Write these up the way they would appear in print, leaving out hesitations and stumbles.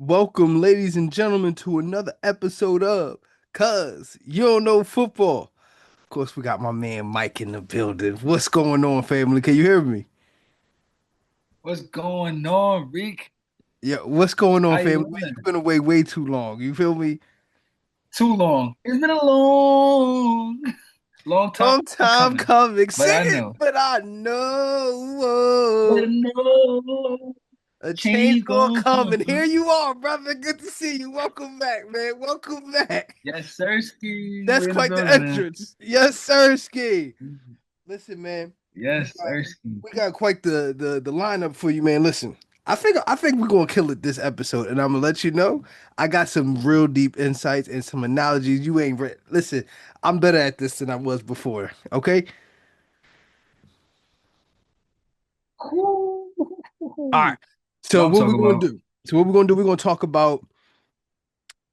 Welcome, ladies and gentlemen, to another episode of Cuz You Don't Know Football. Of course, we got my man Mike in the building. What's going on, family? Can you hear me? What's going on, Reek? Yeah, what's going on, How you family? Man, you've living? been away way too long. You feel me? Too long. It's been a long time Long time coming. coming. But Sing I it, know. but I know But I know a change change gonna gonna come. come. And here you are, brother. Good to see you. Welcome back, man. Welcome back. Yes, Sirski. That's We in the quite the building. entrance. Yes, sir, Ski. Listen, man, we Yes, got Sirski. we got quite the lineup for you, man. Listen, I think we're gonna kill it this episode, and I'm gonna let you know I got some real deep insights and some analogies you ain't read. Listen, I'm better at this than I was before. Okay, all right. So What I'm what we're talking gonna about. do? So what we're gonna do? We're gonna talk about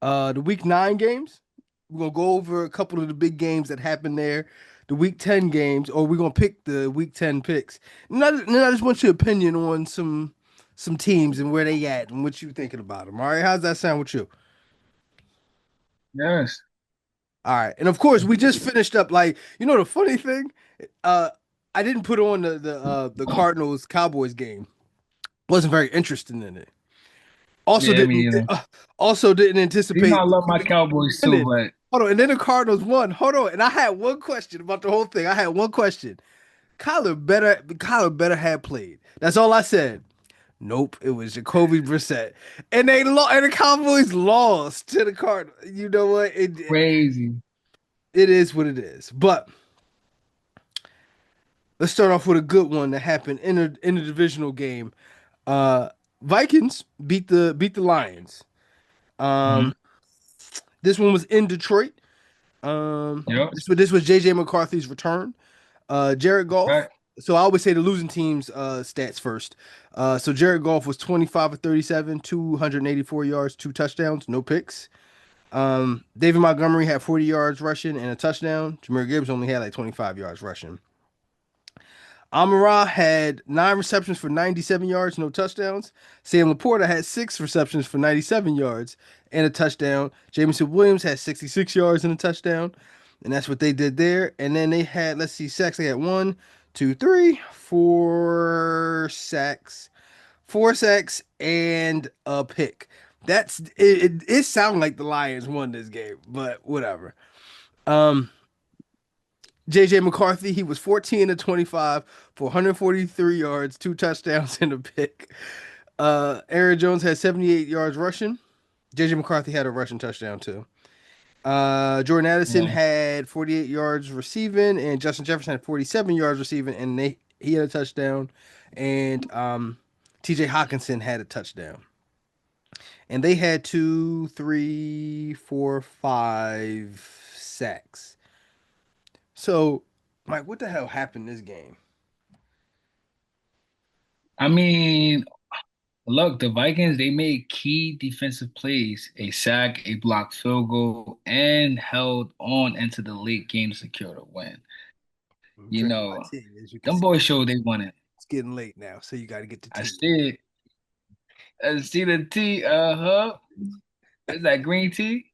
the week 9 games. We're gonna go over a couple of the big games that happened there, the week 10 games, or we're gonna pick the week 10 picks. And I just want your opinion on some teams and where they at and what you thinking about them. All right, how's that sound with you? Yes. All right, and of course we just finished up. Like the funny thing, uh, I didn't put on the Cardinals Cowboys game. Wasn't very interested in it. Also Yeah, didn't me either. also didn't You know anticipate I love my Cowboys too, winning. but Hold on, and then the Cardinals won. Hold on, and I had one question about the whole thing. I had one question. Kyler better have played. That's all I said. Nope, it was Jacoby Brissett, and and the Cowboys lost to the Cardinals. You know what? crazy. It is what it is. But let's start off with a good one that happened in the divisional game. Uh, Vikings beat the Lions. Hmm. Um, this one was in Detroit. Yep. This was JJ McCarthy's return. Jared Goff. Right. So I always say the losing team's stats first. So Jared Goff was 25 of 37, 284 yards, 2 touchdowns, no picks. David Montgomery had 40 yards rushing and a touchdown. Jahmyr Gibbs only had like 25 yards rushing. Amara had 9 receptions for 97 yards, no touchdowns. Sam Laporta had 6 receptions for 97 yards and a touchdown. Jameson Williams had 66 yards and a touchdown. And that's what they did there. And then they had, let's see, sacks. They had one, two, three, 4 sacks. 4 sacks and a pick. It sounded like the Lions won this game, but whatever. Um, JJ McCarthy, he was 14 to 25 for 143 yards, 2 touchdowns, and a pick. Aaron Jones had 78 yards rushing. JJ McCarthy had a rushing touchdown too. Jordan Addison Yeah. had 48 yards receiving, and Justin Jefferson had 47 yards receiving, and he had a touchdown. And TJ Hawkinson had a touchdown. And they had two, three, four, 5 sacks. So, Mike, what the hell happened this game? I mean, look, the Vikings, they made key defensive plays, a sack, a blocked field goal, and held on into the late game to secure the win. I'm You drinking my know, tea, as you can them see. boys showed they won it. It's getting late now, so you got to get the I tea. see it. I see the tea. Uh-huh. Is that green tea?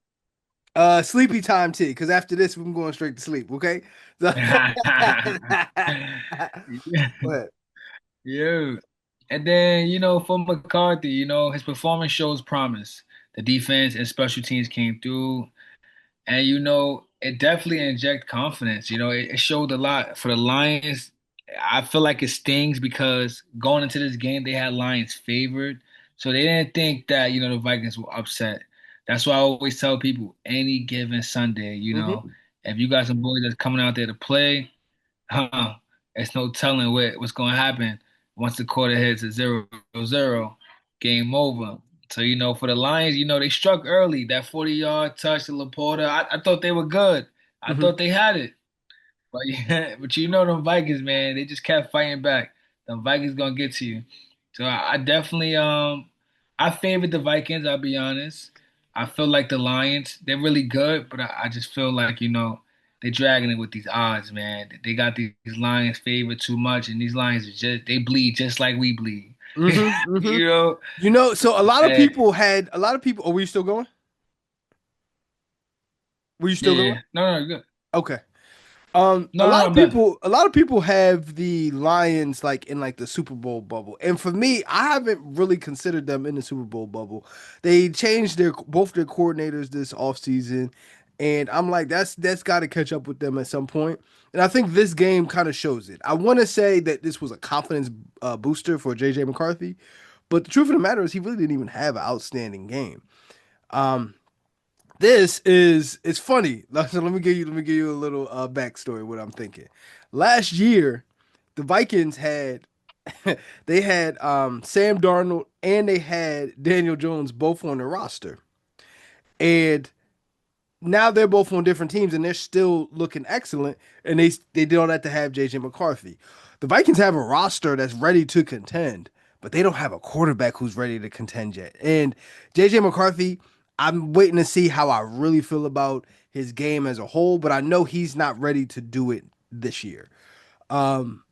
Sleepy time tea, because after this, we're going straight to sleep, okay? So, go ahead. Yeah. And then, for McCarthy, his performance shows promise. The defense and special teams came through. And it definitely inject confidence. It showed a lot for the Lions. I feel like it stings because going into this game they had Lions favored. So they didn't think that, the Vikings were upset. That's why I always tell people any given Sunday, Hmm. if you got some boys that's coming out there to play, it's no telling what's going to happen once the quarter hits at 0-0, game over. So, for the Lions, they struck early. That 40-yard touch to Laporta, I thought they were good. I Hmm. thought they had it. But yeah, but them Vikings, man, they just kept fighting back. The Vikings gonna get to you. So I definitely I favored the Vikings, I'll be honest. I feel like the Lions, they're really good, but I just feel like, they're dragging it with these odds, man. They got these Lions favored too much, and these Lions are just they bleed just like we bleed. Mm-hmm. Mm-hmm. You know, So and a lot of people. Oh, were you still going? Were you still going? yeah, no, no, good. Okay. No, no, no, I'm done. A lot of people have the Lions like in like the Super Bowl bubble, and for me, I haven't really considered them in the Super Bowl bubble. They changed both their coordinators this offseason, and I'm like, that's got to catch up with them at some point. And I think this game kind of shows it. I want to say that this was a confidence booster for JJ McCarthy, but the truth of the matter is he really didn't even have an outstanding game. Um, this is it's funny. So let me give you a little backstory of what I'm thinking. Last year, the Vikings had they had Sam Darnold and they had Daniel Jones both on the roster. And now they're both on different teams and they're still looking excellent. And they did all that to have JJ McCarthy. The Vikings have a roster that's ready to contend, but they don't have a quarterback who's ready to contend yet. And JJ McCarthy, I'm waiting to see how I really feel about his game as a whole, but I know he's not ready to do it this year. Um,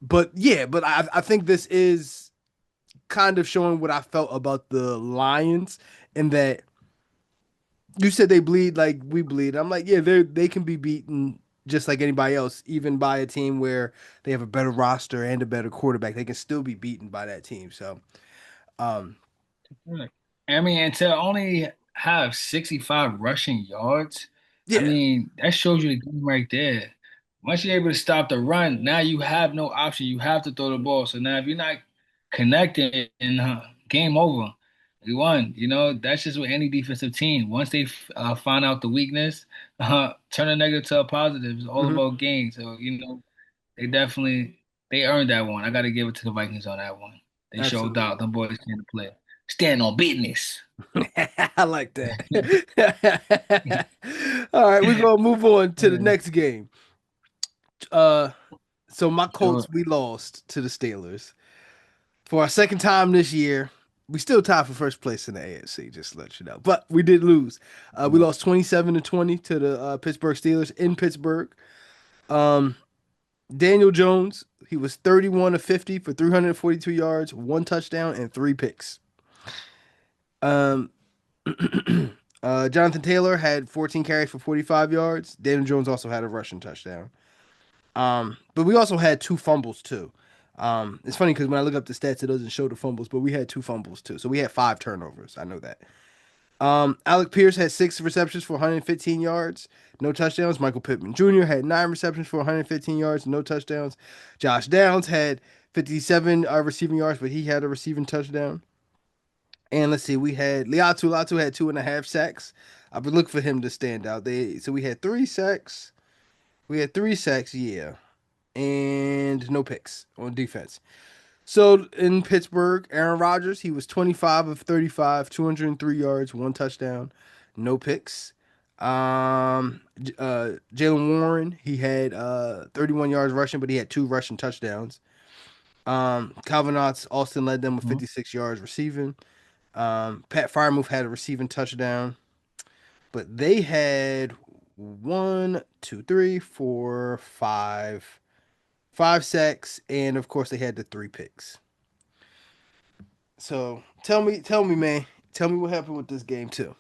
but yeah, but I think this is kind of showing what I felt about the Lions in that you said they bleed like we bleed. I'm like, yeah, they can be beaten just like anybody else, even by a team where they have a better roster and a better quarterback. They can still be beaten by that team. So, um, I mean, and to only have 65 rushing yards, I yeah. mean, that shows you the game right there. Once you're able to stop the run, now you have no option. You have to throw the ball. So now if you're not connecting, game over. You won. You know, that's just with any defensive team. Once they find out the weakness, turn a negative to a positive. It's all Hmm. about gain. So, they definitely they earned that one. I got to give it to the Vikings on that one. They showed out. Absolutely. Them boys came to play. Stand on business. I like that. All right, we're gonna move on to the Yeah, next game. Uh, so my Colts, sure. we lost to the Steelers for our second time this year. We still tied for first place in the AFC, just to let you know. But we did lose. We lost 27-20 to the Pittsburgh Steelers in Pittsburgh. Um, Daniel Jones, he was 31 of 50 for 342 yards, one touchdown, and three picks. Um, Jonathan Taylor had 14 carries for 45 yards. Daniel Jones also had a rushing touchdown. But we also had two fumbles too. It's funny because when I look up the stats, it doesn't show the fumbles, but we had two fumbles too. So we had five turnovers. I know that. Alec Pierce had six receptions for 115 yards, no touchdowns. Michael Pittman Jr. had nine receptions for 115 yards, no touchdowns. Josh Downs had 57 receiving yards, but he had a receiving touchdown. And let's see, we had Liatu. Latu had 2.5 sacks. I've been looking for him to stand out. We had 3 sacks. We had 3 sacks, yeah, and no picks on defense. So in Pittsburgh, Aaron Rodgers, he was 25 of 35, 203 yards, one touchdown, no picks. Jalen Warren, he had 31 yards rushing, but he had two rushing touchdowns. Calvin Austin led them with Mhm. 56 yards receiving. Pat Fryermuth had a receiving touchdown, but they had one, two, three, four, five sacks, and of course they had the three picks. So tell me, man, tell me what happened with this game too.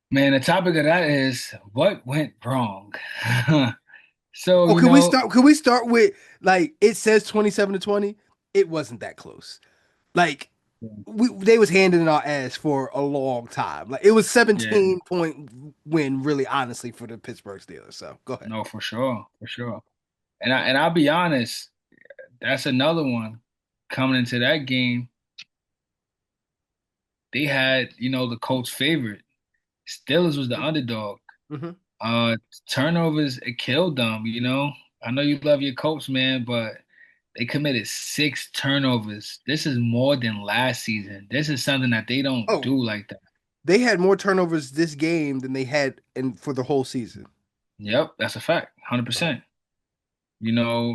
Man, the topic of that is what went wrong. So, Oh, can we start? Can we start with like it says 27-20? It wasn't that close. Like they was handing our ass for a long time. Like it was yeah, 17-point win, really, honestly, for the Pittsburgh Steelers. So go ahead. no, for sure, for sure. And I'll be honest, that's another one coming into that game. They had, the Colts favorite. Steelers was the underdog. Hmm. Uh, Turnovers, it killed them. I know you love your Colts, man, but they committed six turnovers. This is more than last season. This is something that they don't Oh, do like that. they had more turnovers this game than they had in for the whole season. Yep, that's a fact, Wow. 100%.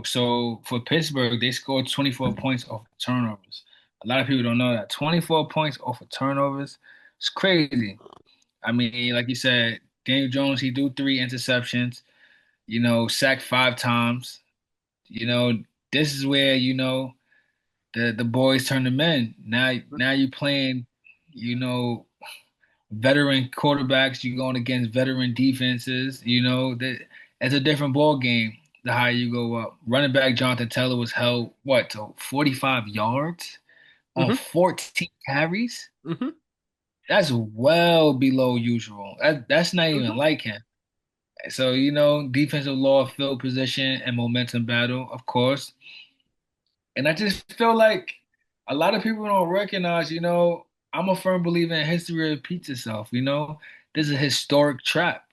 So for Pittsburgh, they scored 24 points off of turnovers. A lot of people don't know that. 24 points off of turnovers. It's crazy. I mean, like you said, Daniel Jones, he threw three interceptions, sacked five times. You know, this is where, the boys turn to men. Now you playing, you know, veteran quarterbacks, you going against veteran defenses, that it's a different ball game the higher you go up. Running back Jonathan Taylor was held what to 45 yards on Hmm. 14 carries. Hmm. That's well below usual. That's not even Hmm. like him. So, defensive law, field position, and momentum battle, of course. And I just feel like a lot of people don't recognize, I'm a firm believer in history repeats itself, This is a historic trap.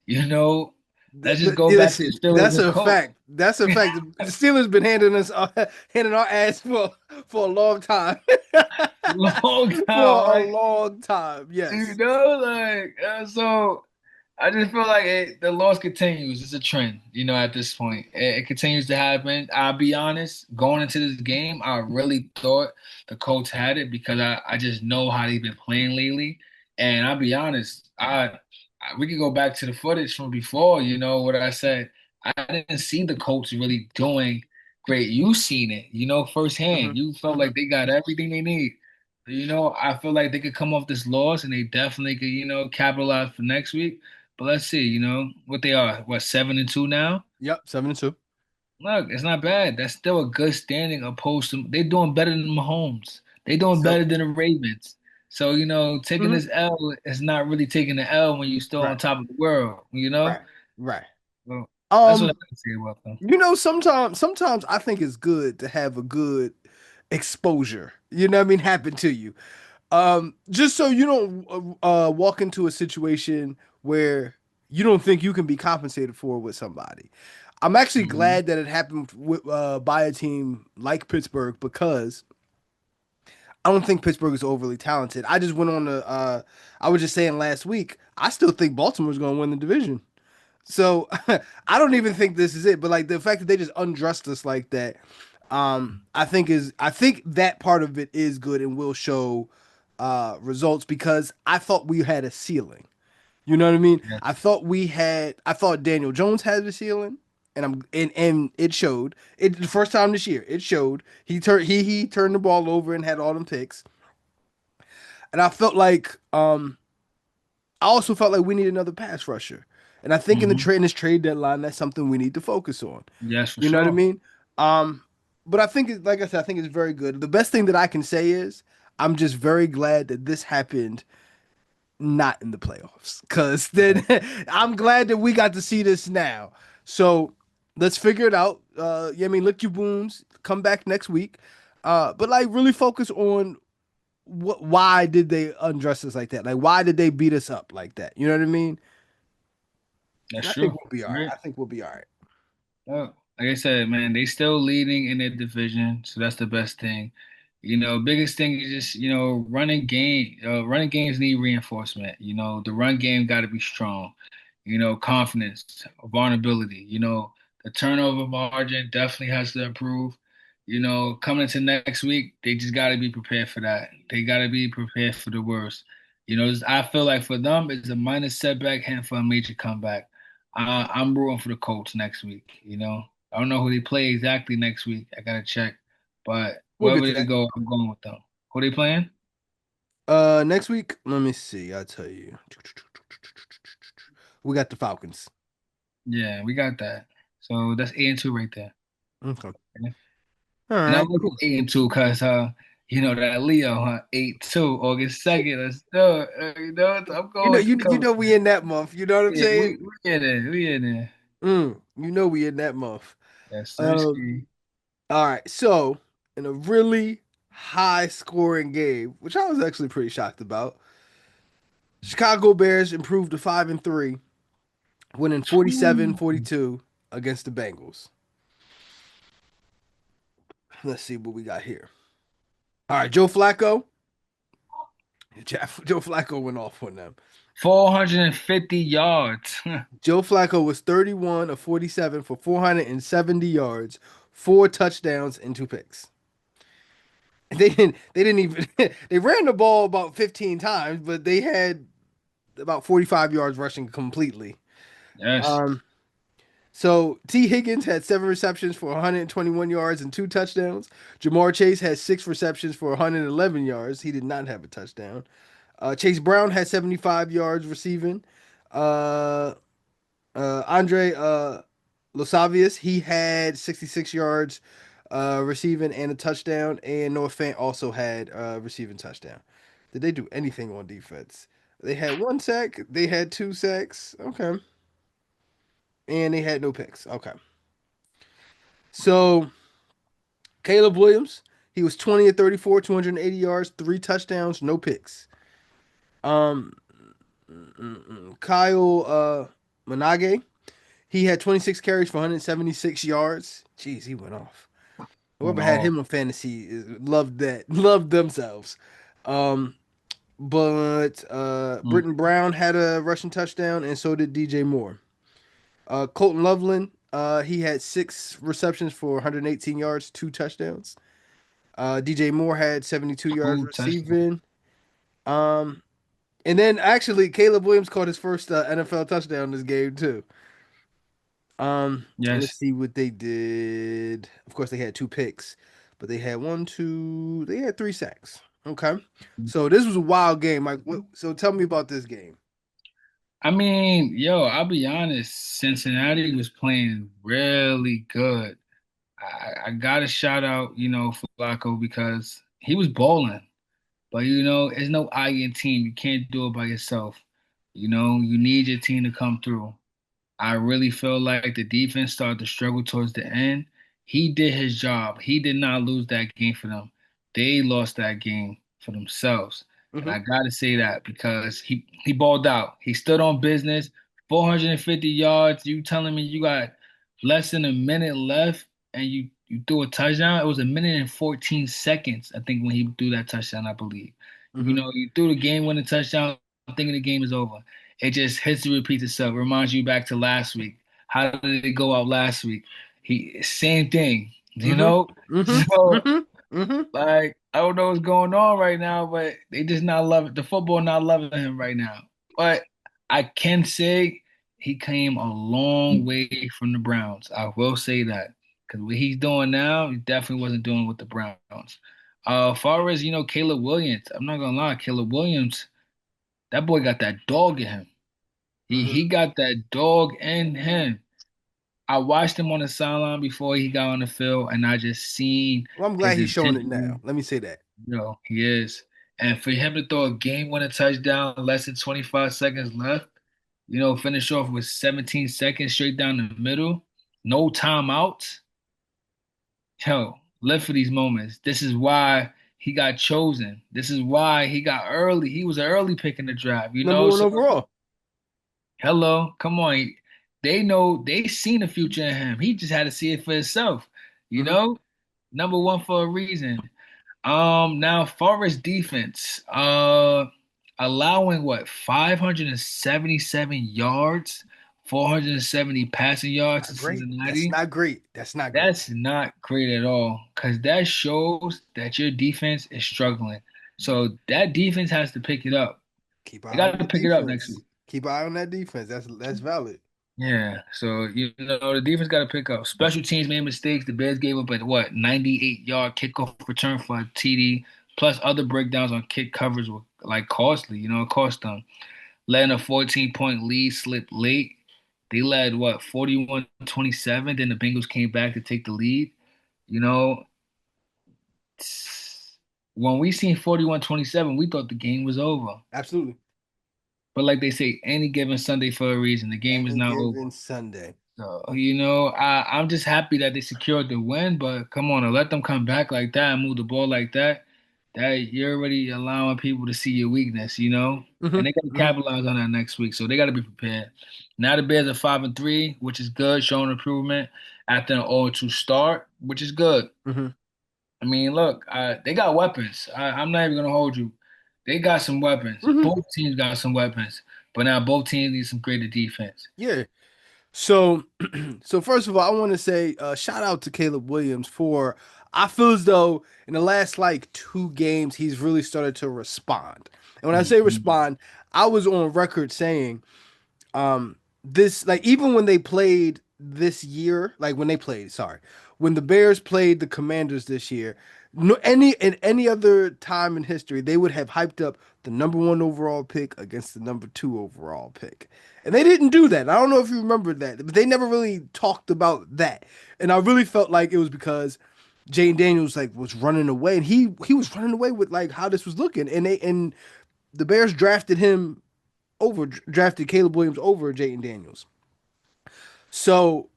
You know, let's just go back to the Listen, Steelers that's and a Colts. fact. That's a fact. The Steelers been handing us handing our ass for a long time. Long time, For a right? long time. Yes. So I just feel like the loss continues. It's a trend, at this point. It continues to happen. I'll be honest, going into this game, I really thought the Colts had it because I just know how they've been playing lately. And I'll be honest, we could go back to the footage from before, what I said. I didn't see the Colts really doing great. You seen it, Hmm. firsthand. You felt Hmm. like they got everything they need. I feel like they could come off this loss and they definitely could, capitalize for next week. But let's see, what they are. What, 7-2 now? Yep. 7-2. Look, it's not bad. That's still a good standing opposed to they're doing better than Mahomes. They're doing So. better than the Ravens. So, taking Mhm. this L is not really taking the L when you're still Right. on top of the world. Right. Right. Well, that's what I Um. can say about them. Sometimes I think it's good to have a good exposure. You know what I mean? Happen to you. Just so you don't walk into a situation where you don't think you can be compensated for with somebody. I'm actually Hmm. glad that it happened by a team like Pittsburgh because I don't think Pittsburgh is overly talented. I just went on I was just saying last week, I still think Baltimore's going to win the division. So I don't even think this is it, but like the fact that they just undressed us like that, I think that part of it is good and will show results because I thought we had a ceiling. You know what I mean? Yes. I thought Daniel Jones had a ceiling, and it showed. It the first time this year, it showed. He turned the ball over and had all them picks. And I also felt like we need another pass rusher. And I think Hmm. in this trade deadline, that's something we need to focus on. Yes, for You know what I sure. mean? Um, but I think, like I said, I think it's very good. The best thing that I can say is I'm just very glad that this happened not in the playoffs, because then Yes. I'm glad that we got to see this now. So let's figure it out. Yeah, I mean, lick your wounds, come back next week. But like really focus on why did they undress us like that? Like, why did they beat us up like that? You know what I mean? That's And I think true. we'll be all right. Right. I think we'll be all right. Like I said, man, they still leading in their division, so that's the best thing. Biggest thing is just, running game. Running games need reinforcement. The run game got to be strong. Confidence, vulnerability. The turnover margin definitely has to improve. Coming into next week, they just got to be prepared for that. They got to be prepared for the worst. I feel like for them, it's a minor setback, heading for a major comeback. I'm rooting for the Colts next week. I don't know who they play exactly next week. I gotta check. But We'll get wherever to they that. go, I'm going with them. Who they playing? Next week, let me see. I'll tell you. We got the Falcons. Yeah, we got that. So that's 8-2 right there. Okay. Okay? All And I right. like Cool. 8-2 because that Leo, 8-2, August 2nd. Let's do it. I'm going with the You coach, know we man. in that month. You know what I'm Yeah, saying? we in there. We in there. You know we in that month. Yes, sir. Um. All right. So in a really high scoring game, which I was actually pretty shocked about, Chicago Bears improved to 5-3, winning 47-42 against the Bengals. Let's see what we got here. All right, Joe Flacco. Joe Flacco went off on them. 450 yards. Joe Flacco was 31 of 47 for 470 yards, four touchdowns, and two picks. They didn't even they ran the ball about 15 times, but they had about 45 yards rushing completely. Yes. Um So T. Higgins had 7 receptions for 121 yards and 2 touchdowns. Jamar Chase had 6 receptions for 111 yards. He did not have a touchdown. Chase Brown had 75 yards receiving. Uh, Andre Losavius, he had 66 yards receiving and a touchdown. And Noah Fant also had receiving touchdown. Did they do anything on defense? They had 1 sack. They had 2 sacks. Okay. And they had no picks. Okay. So Caleb Williams, he was 20 of 34, 280 yards, 3 touchdowns, no picks. Um, Kyle Manage, he had 26 carries for 176 yards. Jeez, he went off. Went Whoever had off. him on fantasy loved that, loved themselves. Um, but Mm. Britton Brown had a rushing touchdown, and so did DJ Moore. Colton Loveland, he had 6 receptions for 118 yards, 2 touchdowns. DJ Moore had 72 yards Two touchdowns. receiving. Um, and then actually Caleb Williams caught his first NFL touchdown this game too. Let's Yes. see what they did. Of course, they had 2 picks, but they had 3 sacks. Okay, so this was a wild game. Like, so tell me about this game. I mean, yo, I'll be honest. Cincinnati was playing really good. I got to shout out, Flacco because he was balling. But it's no I in team. You can't do it by yourself. You need your team to come through. I really feel like the defense started to struggle towards the end. He did his job. He did not lose that game for them. They lost that game for themselves. And Hmm. I gotta say that because he balled out. He stood on business, 450 yards. You telling me you got less than a minute left and you threw a touchdown? It was a minute and 14 seconds, I think, when he threw that touchdown, I believe. Hmm. You threw the game winning touchdown, thinking the game is over. It just history repeats itself. Reminds you back to last week. How did it go out last week? He same thing, Hmm. Hmm. So Hmm. Hmm. like I don't know what's going on right now, but they just not loving the football, not loving him right now. But I can say he came a long way from the Browns. I will say that because what he's doing now, he definitely wasn't doing with the Browns. Far as Caleb Williams, I'm not gonna lie, Caleb Williams, that boy got that dog in him. He Hmm. got that dog in him. I watched him on the sideline before he got on the field, and I just seen Well, I'm glad his he's showing it intensity. now. Let me say that. He is. And for him to throw a game-winning touchdown, less than 25 seconds left, finish off with 17 seconds straight down the middle, no timeouts. Live for these moments. This is why he got chosen. This is why he got early. He was an early pick in the draft, Number one So overall. hello, come on. They know they seen the future in him. He just had to see it for himself. You Hmm. know, Number one for a reason. Now Forest defense, allowing what 577 yards, 470 passing yards to Not great. That's Cincinnati. not great. That's not great. That's not great at all, because that shows that your defense is struggling. So that defense has to pick it up. Keep an They eye got on to that pick it up next week. defense. Keep an eye on that defense. That's valid. Yeah, so the defense got to pick up. Special teams made mistakes. The Bears gave up a 98-yard kickoff return for a TD, plus other breakdowns on kick coverage were like costly. It cost them. Letting a 14-point lead slip late. They led 41-27. Then the Bengals came back to take the lead. You know, when we seen 41-27, we thought the game was over. Absolutely. But like they say, any given Sunday for a reason, the game is Any not given over. Sunday. So, I'm just happy that they secured the win, but come on, to let them come back like that and move the ball like that you're already allowing people to see your weakness. Hmm. And they got to Hmm. capitalize on that next week. So they got to be prepared. Now the Bears are 5-3, which is good, showing improvement after an 0-2 start, which is good. Hmm. I mean, look, they got weapons. I'm not even gonna hold you. They got some weapons. Hmm. Both teams got some weapons, but now both teams need some greater defense. Yeah. So, so first of all, I want to say shout out to Caleb Williams for. I feel as though in the last like 2 games, he's really started to respond. And when I say Mhm. respond, I was on record saying this like even when they played this year, like when they played, sorry, when the Bears played the Commanders this year, no any other time in history, they would have hyped up the number one overall pick against the number two overall pick. And they didn't do that. I don't know if you remember that, but they never really talked about that. And I really felt like it was because Jane Daniels like was running away, and he was running away with like how this was looking, and the Bears drafted Caleb Williams over Jayden Daniels. So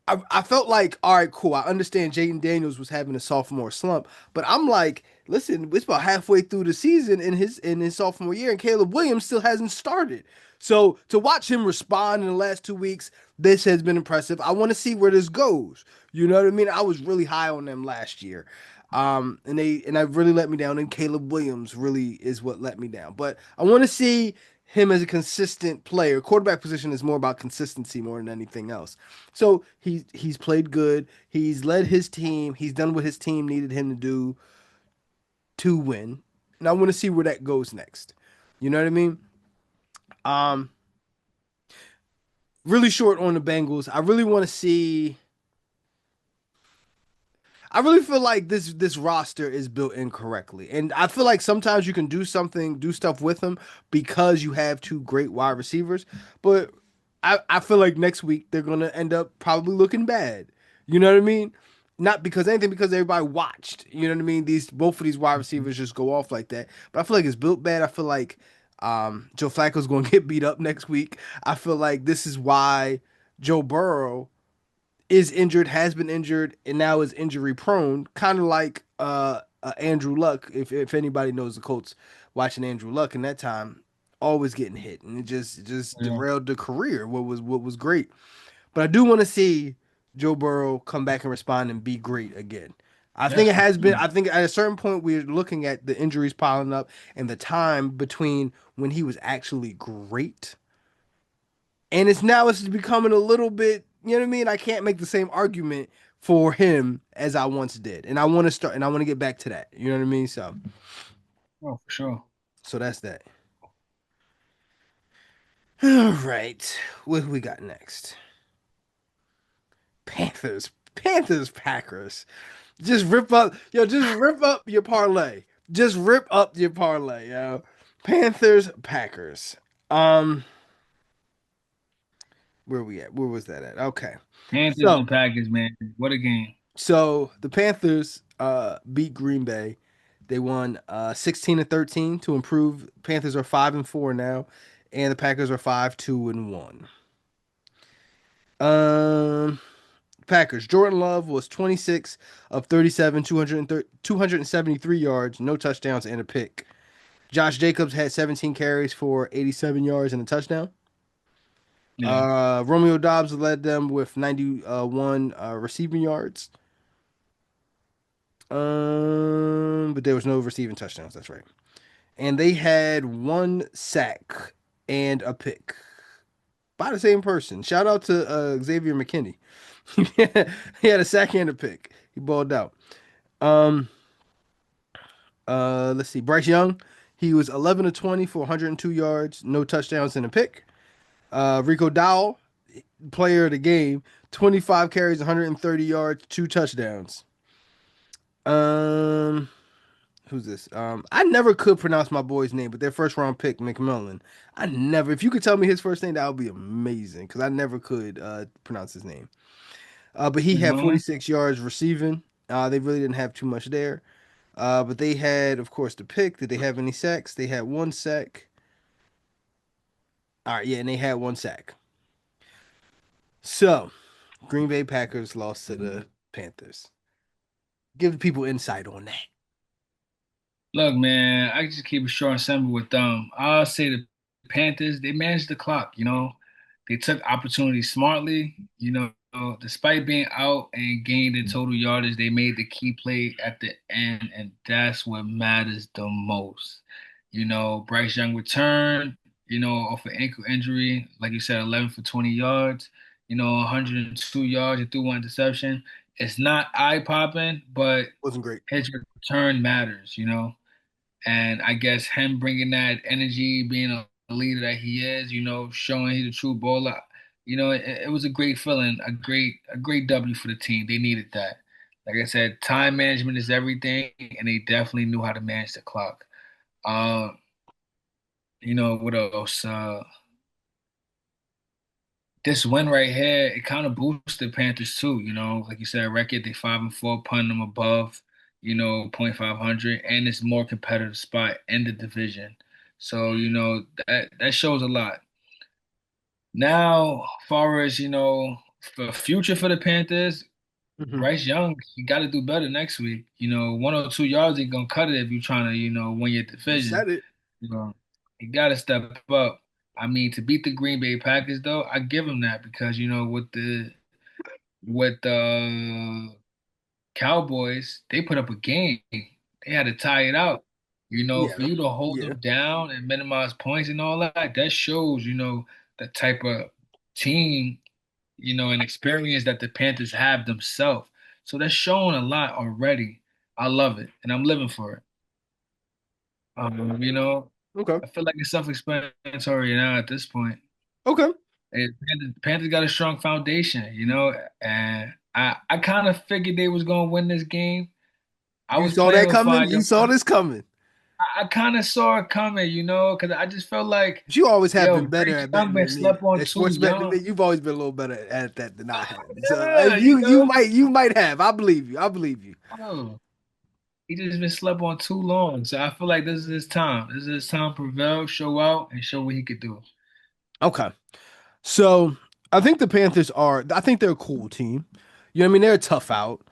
I felt like, all right, cool. I understand Jayden Daniels was having a sophomore slump, but I'm like, listen, it's about halfway through the season in his sophomore year, and Caleb Williams still hasn't started. So to watch him respond in the last 2 weeks, this has been impressive. I want to see where this goes. You know what I mean? I was really high on them last year. And I really let me down, and Caleb Williams really is what let me down. But I want to see him as a consistent player. Quarterback position is more about consistency more than anything else. So he's played good. He's led his team. He's done what his team needed him to do to win. And I want to see where that goes next. You know what I mean? Um, really short on the Bengals. I really want to see. I really feel like this roster is built incorrectly, and I feel like sometimes you can do stuff with them because you have two great wide receivers. But I feel like next week they're gonna end up probably looking bad. You know what I mean? Not because anything, because everybody watched. You know what I mean? These both of these wide receivers just go off like that. But I feel like it's built bad. I feel like Joe Flacco's gonna get beat up next week. I feel like this is why Joe Burrow is injured, has been injured, and now is injury prone, kind of like Andrew Luck. If anybody knows the Colts, watching Andrew Luck in that time, always getting hit, and it just Yeah, derailed the career. What was great, but I do want to see Joe Burrow come back and respond and be great again. I think yes, it for has been. sure. I think at a certain point we're looking at the injuries piling up and the time between when he was actually great and it's becoming a little bit, you know what I mean? I can't make the same argument for him as I once did. And I want to get back to that. You know what I mean? Oh, for sure. So that's that. All right. What we got next? Panthers, Packers. Just rip up your parlay. Just rip up your parlay, yo. Panthers, Packers. Um, where we at? Where was that at? Okay. Panthers So and Packers, man. What a game. So the Panthers beat Green Bay. They won 16-13 to improve. Panthers are 5-4 now, and the Packers are 5-2-1. Um Packers. Jordan Love was 26 of 37, 273 yards, no touchdowns, and a pick. Josh Jacobs had 17 carries for 87 yards and a touchdown. Yeah. Romeo Dobbs led them with 91 receiving yards. But there was no receiving touchdowns. That's right. And they had one sack and a pick by the same person. Shout out to Xavier McKinney. He had a sack and a pick. He balled out. Um, let's see. Bryce Young, he was 11 of 20 for 102 yards, no touchdowns and a pick. Rico Dowell, player of the game, 25 carries, 130 yards, two touchdowns. Um, Who's this? I never could pronounce my boy's name, but their first round pick, McMillan. I never. If you could tell me his first name, that would be amazing because I never could pronounce his name. But he had McMillan. 46 yards receiving. They really didn't have too much there. But they had, of course, the pick. Did they have any sacks? They had one sack. All right, yeah, and they had one sack. So, Green Bay Packers lost to the Panthers. Give the people insight on that. Look, man, I just keep it short and simple with them. I'll say the Panthers, they managed the clock, you know. They took opportunities smartly, you know, despite being out and gained in total yardage, they made the key play at the end, and that's what matters the most. You know, Bryce Young returned, you know, off an ankle injury, like you said, 11 for 20 yards, you know, 102 yards and threw one interception. It's not eye popping, but Wasn't great. his return matters, you know. And I guess him bringing that energy, being a leader that he is, you know, showing he's a true bowler. it was a great feeling, a great W for the team. They needed that. Like I said, time management is everything, and they definitely knew how to manage the clock. Uh, what else? This win right here, it kind of boosted Panthers too. Like you said, record they 5-4, putting them above, point 500, and it's more competitive spot in the division. So that shows a lot. Now, far as for future for the Panthers, Hmm. Bryce Young, you got to do better next week. 102 yards ain't gonna cut it if you're trying to win your You division. said it. You know, he got to step up. I mean, to beat the Green Bay Packers, though, I give him that because with the Cowboys, they put up a game. They had to tie it out. For Yeah. you to hold Yeah. them down and minimize points and all that, that shows, the type of team, and experience that the Panthers have themselves. So that's showing a lot already. I love it, and I'm living for it. Um, you know, Okay. I feel like it's self-explanatory now at this point. Okay. Panthers got a strong foundation, and I kind of figured they was gonna win this game. I You was saw playing that with fire. coming. You saw this coming. I kind of saw it coming, because I just felt like, But you always have yo, been better Bryce at Young betting been than me. slept on At too sports betting than young. me, you've always been a little better at that than I have. So Yeah, you might have. I believe you. oh, he just been slept on too long. So I feel like this is his time. This is his time to prevail, show out, and show what he could do. Okay. So I think the Panthers are. I think they're a cool team. You know what I mean? They're a tough out.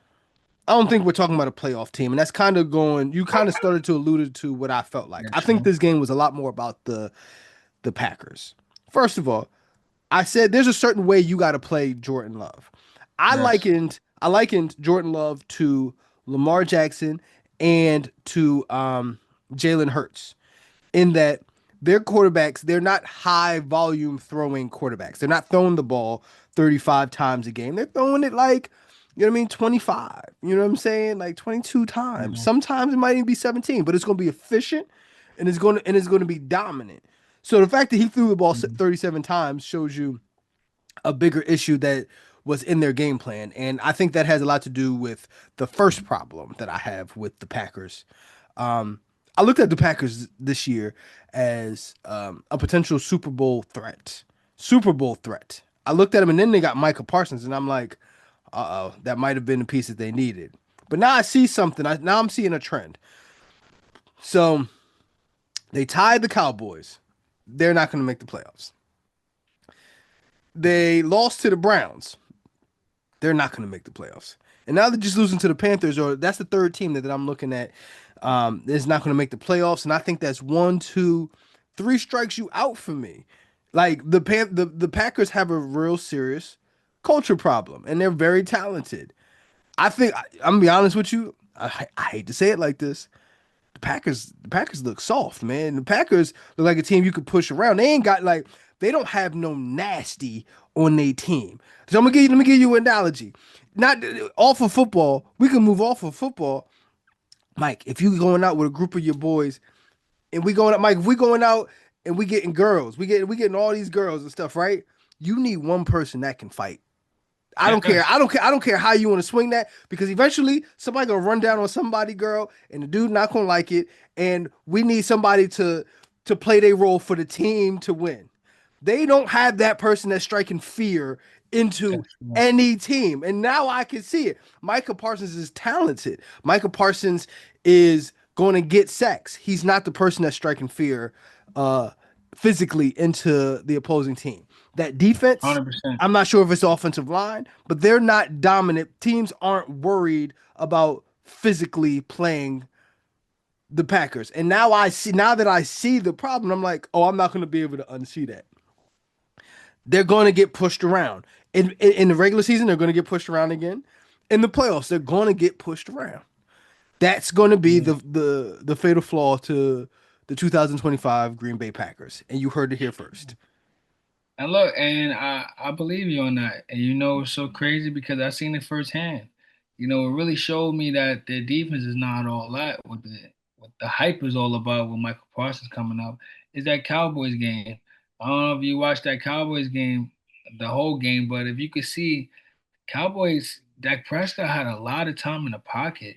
I don't think we're talking about a playoff team, and that's kind of going. You kind of started to allude to what I felt like. Yeah, I think true. this game was a lot more about the Packers. First of all, I said there's a certain way you got to play Jordan Love. I Yes. likened I likened Jordan Love to Lamar Jackson and to Jalen Hurts in that their quarterbacks, they're not high volume throwing quarterbacks. They're not throwing the ball 35 times a game. They're throwing it like, you know what I mean, 25. You know what I'm saying? Like 22 times. Mhm. Sometimes it might even be 17, but it's going to be efficient and it's going to be dominant. So the fact that he threw the ball Mhm. 37 times shows you a bigger issue that was in their game plan. And I think that has a lot to do with the first problem that I have with the Packers. Um, I looked at the Packers this year as a potential Super Bowl threat. Super Bowl threat. I looked at them and then they got Micah Parsons, and I'm like, uh oh, that might have been the piece that they needed. But now I see something. Now I'm seeing a trend. So they tied the Cowboys. They're not going to make the playoffs. They lost to the Browns. They're not going to make the playoffs. And now they're just losing to the Panthers, or that's the third team that I'm looking at. Is not going to make the playoffs, and I think that's one, two, three strikes you out for me. Like the Packers have a real serious culture problem, and they're very talented. I'm gonna be honest with you. I hate to say it like this. The Packers look soft, man. The Packers look like a team you could push around. They don't have no nasty on their team. So let me give you an analogy. Not off of football. We can move off of football. Mike, if you going out with a group of your boys and we going out, Mike, if we going out and we getting girls, we getting all these girls and stuff, right? You need one person that can fight. I don't care. Yes. I don't care how you want to swing that because eventually somebody gonna run down on somebody, girl, and the dude not gonna like it. And we need somebody to play their role for the team to win. They don't have that person that's striking fear into That's true. any team. And now I can see it. Micah Parsons is talented. Micah Parsons is going to get sacks. He's not the person that's striking fear uh, physically into the opposing team. That defense, 100%. I'm not sure if it's offensive line, but they're not dominant. Teams aren't worried about physically playing the Packers. And now that I see the problem, I'm like, oh, I'm not going to be able to unsee that. They're going to get pushed around. In the regular season, they're going to get pushed around again. In the playoffs, they're going to get pushed around. That's going to be Yeah. the fatal flaw to the 2025 Green Bay Packers. And you heard it here first. And look, and I believe you on that. And it's so crazy because I seen it firsthand. It really showed me that their defense is not all that. What the hype is all about with Michael Parsons coming up is that Cowboys game. I don't know if you watched that Cowboys game. the whole game, but if you could see, Cowboys, Dak Prescott had a lot of time in the pocket.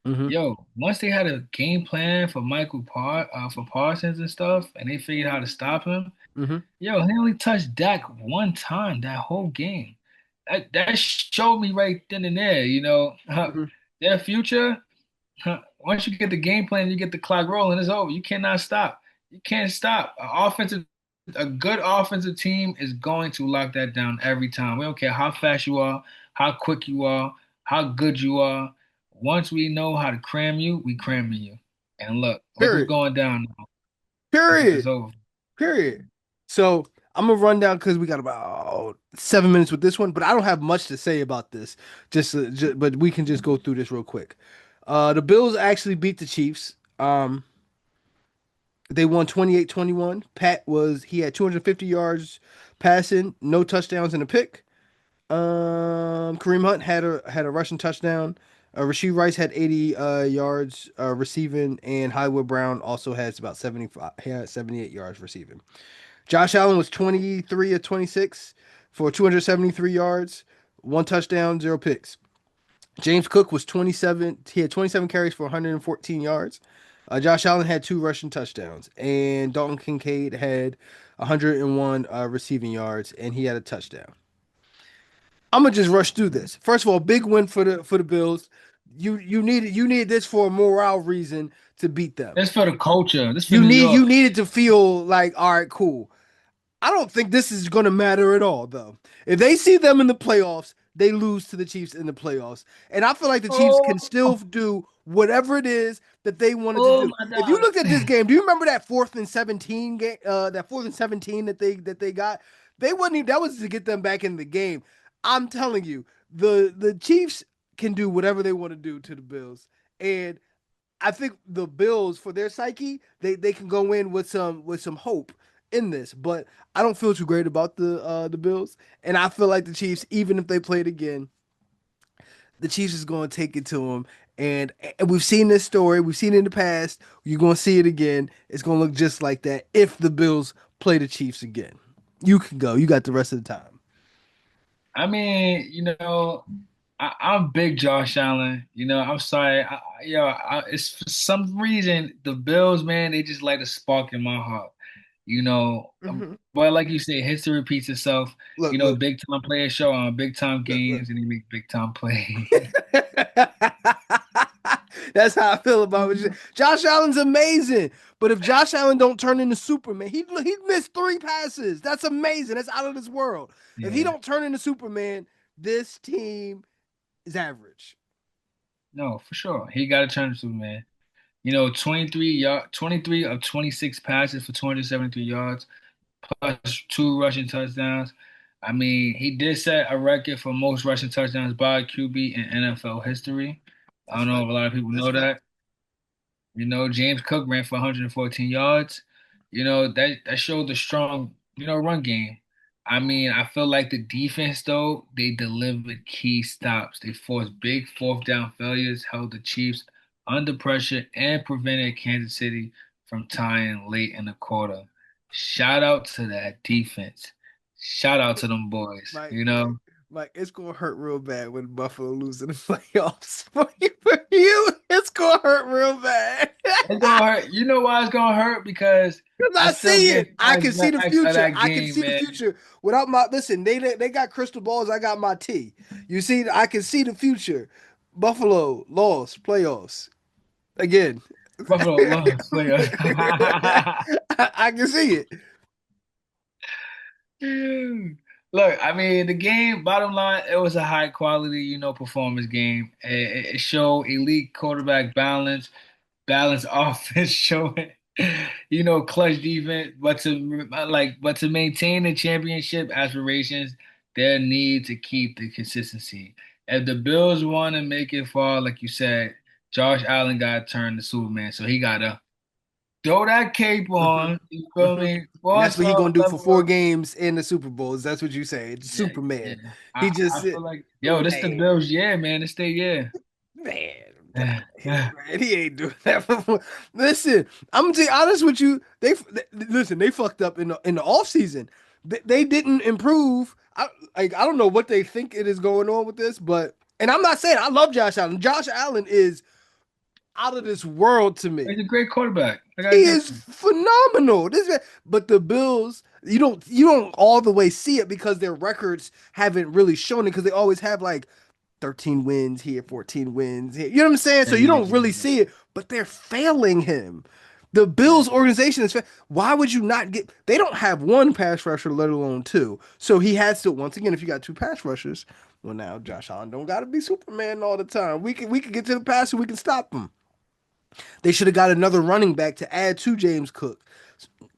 Hmm. Yo, once they had a game plan for for Parsons and stuff, and they figured how to stop him. Hmm. Yo, he only touched Dak one time that whole game. That showed me right then and there, Hmm. their future. Once you get the game plan, you get the clock rolling, it's over. You cannot stop. You can't stop. A good offensive team is going to lock that down every time. We don't care how fast you are, how quick you are, how good you are. Once we know how to cram you, we cram you. And look what's Period. going down now. It's Period. over. Period. So I'm gonna run down because we got about 7 minutes with this one, but I don't have much to say about this. But we can just go through this real quick. The Bills actually beat the Chiefs. They won 28-21. He had 250 yards passing, no touchdowns and a pick. Kareem Hunt had a rushing touchdown. Rasheed Rice had 80 yards receiving, and Hollywood Brown also has about 75. He had 78 yards receiving. Josh Allen was 23 of 26 for 273 yards, one touchdown, zero picks. James Cook was 27. He had 27 carries for 114 yards. Josh Allen had two rushing touchdowns, and Dalton Kincaid had 101 receiving yards, and he had a touchdown. I'm gonna just rush through this. First of all, big win for the Bills. You need this for a morale reason to beat them. This for the culture. This for You New need you York. needed to feel like, all right, cool. I don't think this is going to matter at all, though. If they see them in the playoffs, they lose to the Chiefs in the playoffs. And I feel like the Chiefs Oh, can still do whatever it is that they wanted to oh do. my If you God. looked at this game, do you remember that 4th and 17 game, that 4th and 17 that they got? They wasn't even, that was to get them back in the game. I'm telling you, the Chiefs can do whatever they want to do to the Bills. And I think the Bills, for their psyche, they can go in with some hope in this. But I don't feel too great about the Bills, and I feel like the Chiefs, even if they played again, the Chiefs is going to take it to them. And we've seen this story, we've seen it in the past. You're going to see it again. It's going to look just like that if the Bills play the Chiefs again. You can go. You got the rest of the time. I mean, I'm big Josh Allen. I'm sorry. It's for some reason the Bills, man, they just light a spark in my heart. You know, Hmm. but like you say, history repeats itself. Look, look, Big time players show on big time look, look. games and they make big time plays. That's how I feel about it. Josh Allen's amazing, but if Josh Allen don't turn into Superman, he missed three passes. That's amazing. That's out of this world. If he Yeah, don't turn into Superman, this team is average. no, for sure. He got to turn to man. 23 of 26 passes for 273 yards. Plus two rushing touchdowns. I mean, he did set a record for most rushing touchdowns by a QB in NFL history. I That's don't know if fact. a lot of people That's know fact. that. James Cook ran for 114 yards. That showed the strong, run game. I mean, I feel like the defense though, they delivered key stops. They forced big fourth down failures, held the Chiefs under pressure, and prevented Kansas City from tying late in the quarter. Shout out to that defense. Shout out to them boys, Mike, you Mike, know. Mike, it's gonna hurt real bad when Buffalo lose in the playoffs for you. It's gonna hurt real bad. It's gonna hurt. You know why it's gonna hurt? Because Cause I I still see get it. I can see the flashbacks of future. that I can game, see the man. future without my listen. They got crystal balls. I got my tea. You see, I can see the future. Buffalo lost playoffs again. Buffalo lost. I can see it. Look, I mean, the game, bottom line, it was a high quality, performance game. It showed elite quarterback balance, balanced offense showing, clutch defense, but to maintain the championship aspirations, they need to keep the consistency. If the Bills want to make it far, like you said, Josh Allen got to turn to Superman, so he got to throw that cape Mhm. on. You feel Mhm. me? And that's Boss what he gonna up, do for level four up. games in the Super Bowls. That's what you say. It's Yeah, yeah. Superman. He I just feel like, yo, this the man. Bills' year, man. This their year. Man, get out of here, man. He ain't doing that before. Listen, I'm gonna be honest with you. Listen. They fucked up in the off season. They didn't improve I I don't know what they think it is going on with this, but and I'm not saying I love Josh Allen. Josh Allen is out of this world to me. He's a great quarterback. I He gotta give is him. phenomenal. But the Bills, you don't all the way see it because their records haven't really shown it because they always have like 13 wins here, 14 wins here. You know what I'm saying? Yeah, So you yeah, don't really yeah, see it, but they're failing him. The yeah. Bills organization why would you not get they don't have one pass rusher, let alone two. So he has to once again, if you got two pass rushers, well now Josh Allen don't gotta be Superman all the time. We can get to the pass and we can stop him. They should have got another running back to add to James Cook.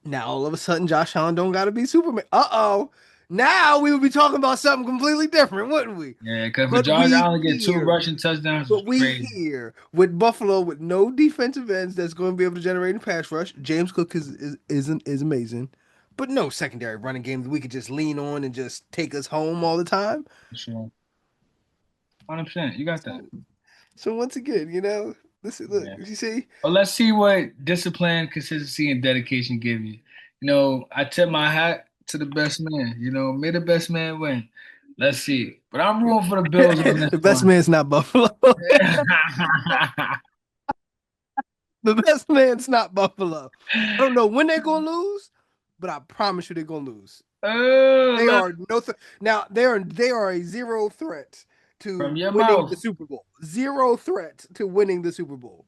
Now all of a sudden Josh Allen don't gotta be Superman. Uh-oh. Now we would be talking about something completely different, wouldn't we? Yeah, because for But Josh we Allen to get two here, rushing touchdowns was but we crazy. here with Buffalo with no defensive ends that's going to be able to generate a pass rush. James Cook is amazing, but no secondary running game that we could just lean on and just take us home all the time. For sure. 100%. You got that. So, so once again, look, Yeah. you see, Well, let's see what discipline, consistency, and dedication give you. I tip my hat to the best man. May the best man win. Let's see. But I'm rooting for the Bills on this the best one. man's not Buffalo. The best man's not Buffalo. I don't know when they're gonna lose, but I promise you they're gonna lose. Oh, They look are no th now they are a zero threat from to your winning the mouth. Super Bowl. Zero threat to winning the Super Bowl.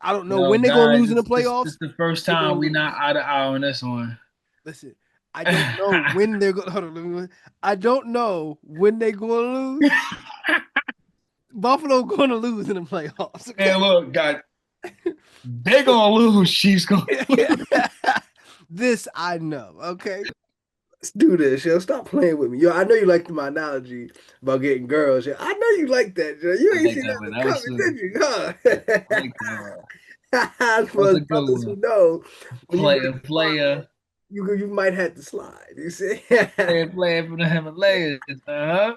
I don't know No, when they're gonna guys, lose in the this playoffs, is the first but they're time gonna we not lose. eye to eye on this one. Listen, I don't know when they're gonna hold on, I don't know when they're gonna lose. Buffalo gonna lose in the playoffs, And okay? look, guys, they gonna lose. Chiefs gonna This I know, okay? Let's do this, yo. Stop playing with me. Yo, I know you liked my analogy about getting girls. Yo. I know you like that, yo. You I ain't like seen that one. that That was coming, sweet. did you? Huh? I like that one. That For was us a good brothers who one. know, when you make Player, a slide, player, you might have to slide. You see? player from the Himalayas. Uh-huh.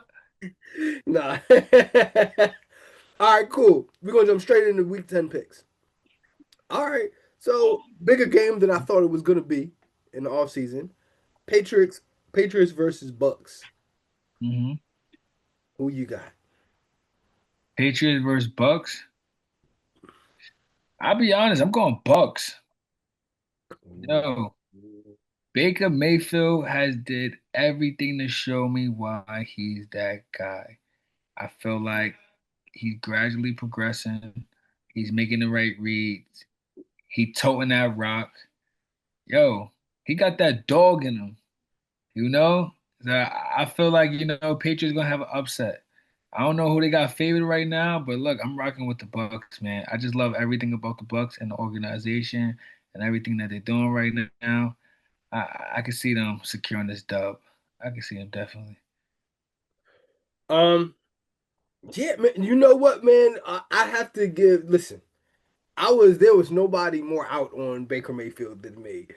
Nah. All right, cool. We're gonna jump straight into week 10 picks. All right. So bigger game than I thought it was gonna be in the offseason. Patriots, Patriots versus Bucks. hmm Who you got? Patriots versus Bucks. I'll be honest, I'm going Bucks. Yo, Baker Mayfield has did everything to show me why he's that guy. I feel like he's gradually progressing. He's making the right reads. He toting that rock. Yo, he got that dog in him. You know, So I feel like Patriots gonna have an upset. I don't know who they got favored right now, but look, I'm rocking with the Bucks, man. I just love everything about the Bucks and the organization and everything that they're doing right now. I can see them securing this dub. I can see them definitely. Um, yeah, man. You know what, man? I have to give. Listen, there was nobody more out on Baker Mayfield than me.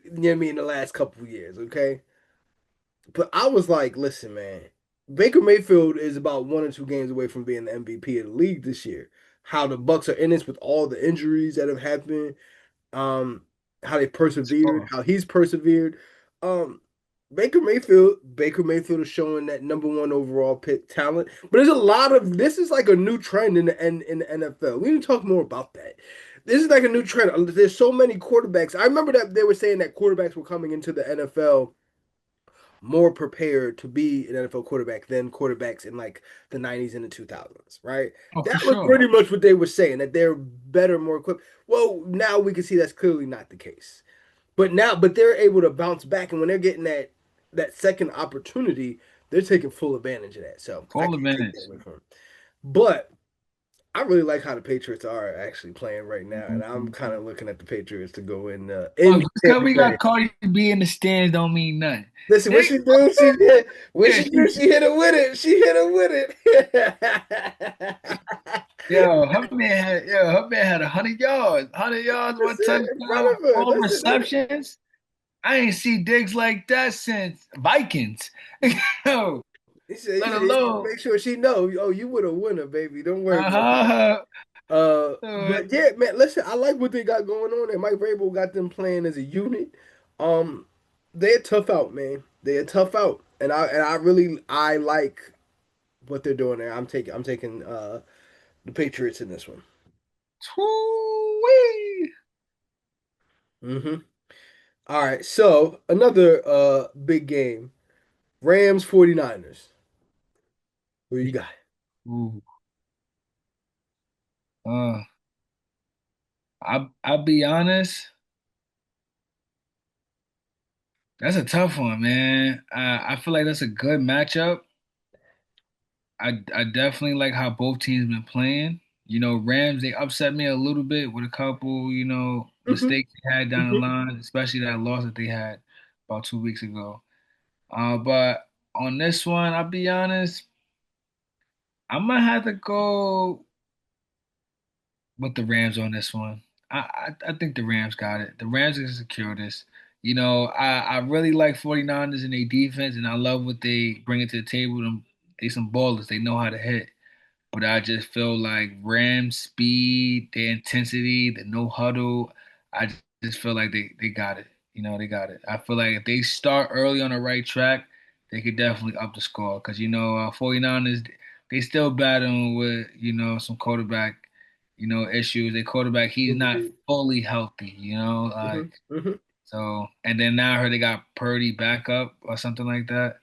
You know what I mean? In the last couple of years, okay. But I was like, listen, man. Baker Mayfield is about 1 or 2 games away from being the MVP of the league this year. How the Bucks are in this with all the injuries that have happened, um, how they persevered, Score. how he's persevered. Um, Baker Mayfield is showing that #1 overall pick talent. But there's a lot of this is like a new trend in the NFL. We need to talk more about that. This is like a new trend. There's so many quarterbacks. I remember that they were saying that quarterbacks were coming into the NFL more prepared to be an NFL quarterback than quarterbacks in like the 90s and the 2000s, right? Oh, That for was sure. pretty much what they were saying, that they're better, more equipped. Well, now we can see that's clearly not the case. But they're able to bounce back, and when they're getting that second opportunity, they're taking full advantage of that. So I Full can't take that advantage. away from them. But I really like how the Patriots are actually playing right now, and I'm kind of looking at the Patriots to go Look, in just because Tampa we Bay. got Cardi B in the stands don't mean nothing. Listen, what They, she do? What yeah, she do? She hit her with it. She hit her with it. her man had 100 yards, 100 yards, one Listen, in front touchdown, of her. 4 receptions. I ain't see digs like that since Vikings. Yo, He let said, you alone, make sure she know. Oh, you would a winner, baby. Don't worry about that. uh-huh. But yeah, man. Listen, I like what they got going on there. Mike Vrabel got them playing as a unit. Um, they're tough out, man. They're tough out. And I really I like what they're doing there. I'm taking the Patriots in this one. Woo-wee. Hmm. All right. So another big game. Rams 49ers. Who you got? Ooh. Uh, I'll be honest, that's a tough one, man. I feel like that's a good matchup. I definitely like how both teams been playing. Rams, they upset me a little bit with a couple, Hmm. mistakes they had down the Hmm. line, especially that loss that they had about 2 weeks ago. But on this one, I'll be honest, I might have to go with the Rams on this one. I think the Rams got it. The Rams can secure this. I really like 49ers and their defense, and I love what they bring it to the table. They some ballers. They know how to hit. But I just feel like Rams speed, their intensity, the no huddle. I just feel like they got it. They got it. I feel like if they start early on the right track, they could definitely up the score. Because 49ers, they still battling with some quarterback issues. Their quarterback, he's not Injury. fully healthy. Hmm. Like Hmm. so. And then now I heard they got Purdy back up or something like that.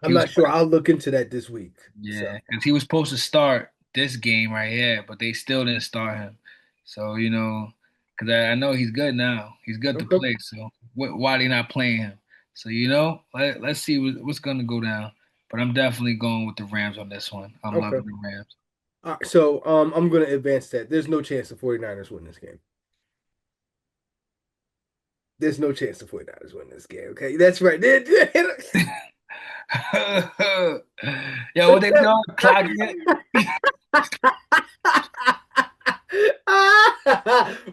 I'm He was not sure. I'll look into that this week. So Yeah, because he was supposed to start this game right here, but they still didn't start him. So, because I know he's good now. He's good to okay. play. So, why they not playing him? So, let's see what's going to go down. But I'm definitely going with the Rams on this one. I'm Okay. loving the Rams. All right. So I'm gonna advance that. There's no chance the 49ers win this game. There's no chance the 49ers win this game. Okay. That's right. Yo, what they doing? Clocking it?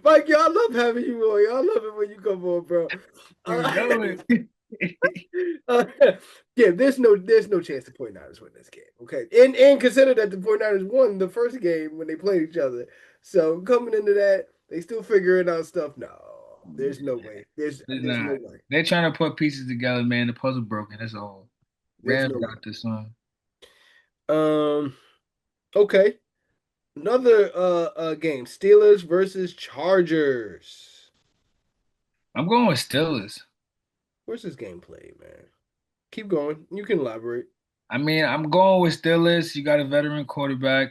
Mike, I love having you on. I love it when you come on, bro. You Uh, know it. uh, yeah, there's no chance the 49ers win this game. Okay. And consider that the 49ers won the first game when they played each other. So coming into that, they still figuring out stuff. No, there's no way. They're There's no not. way. They're trying to put pieces together, man. The puzzle broken. That's all. There's Rams no way. got this one. Okay. Another game. Steelers versus Chargers. I'm going with Steelers. Where's this game played, man? Keep going. You can elaborate. I mean, I'm going with Steelers. You got a veteran quarterback.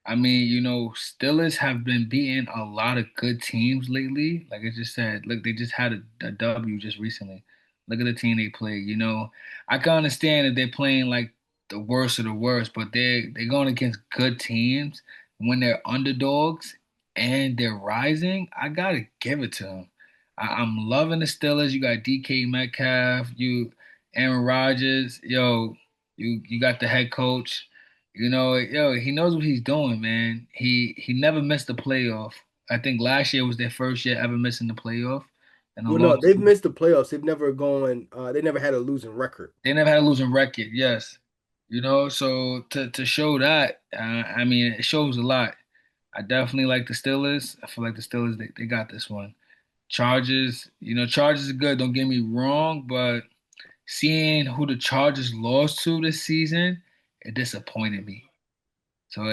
I mean, Steelers have been beating a lot of good teams lately. Like I just said, look, they just had a W just recently. Look at the team they play. I can understand that they're playing like the worst of the worst, but they're going against good teams when they're underdogs and they're rising. I gotta give it to them. I'm loving the Steelers. You got DK Metcalf, Aaron Rodgers, you got the head coach. He knows what he's doing, man. He never missed a playoff. I think last year was their first year ever missing the playoff, and the Well, no, loss. they've missed the playoffs. They've never gone. They never had a losing record. They never had a losing record. Yes, so to show that, I mean, it shows a lot. I definitely like the Steelers. I feel like the Steelers they got this one. Chargers, Chargers are good. Don't get me wrong, but seeing who the Chargers lost to this season, it disappointed me. So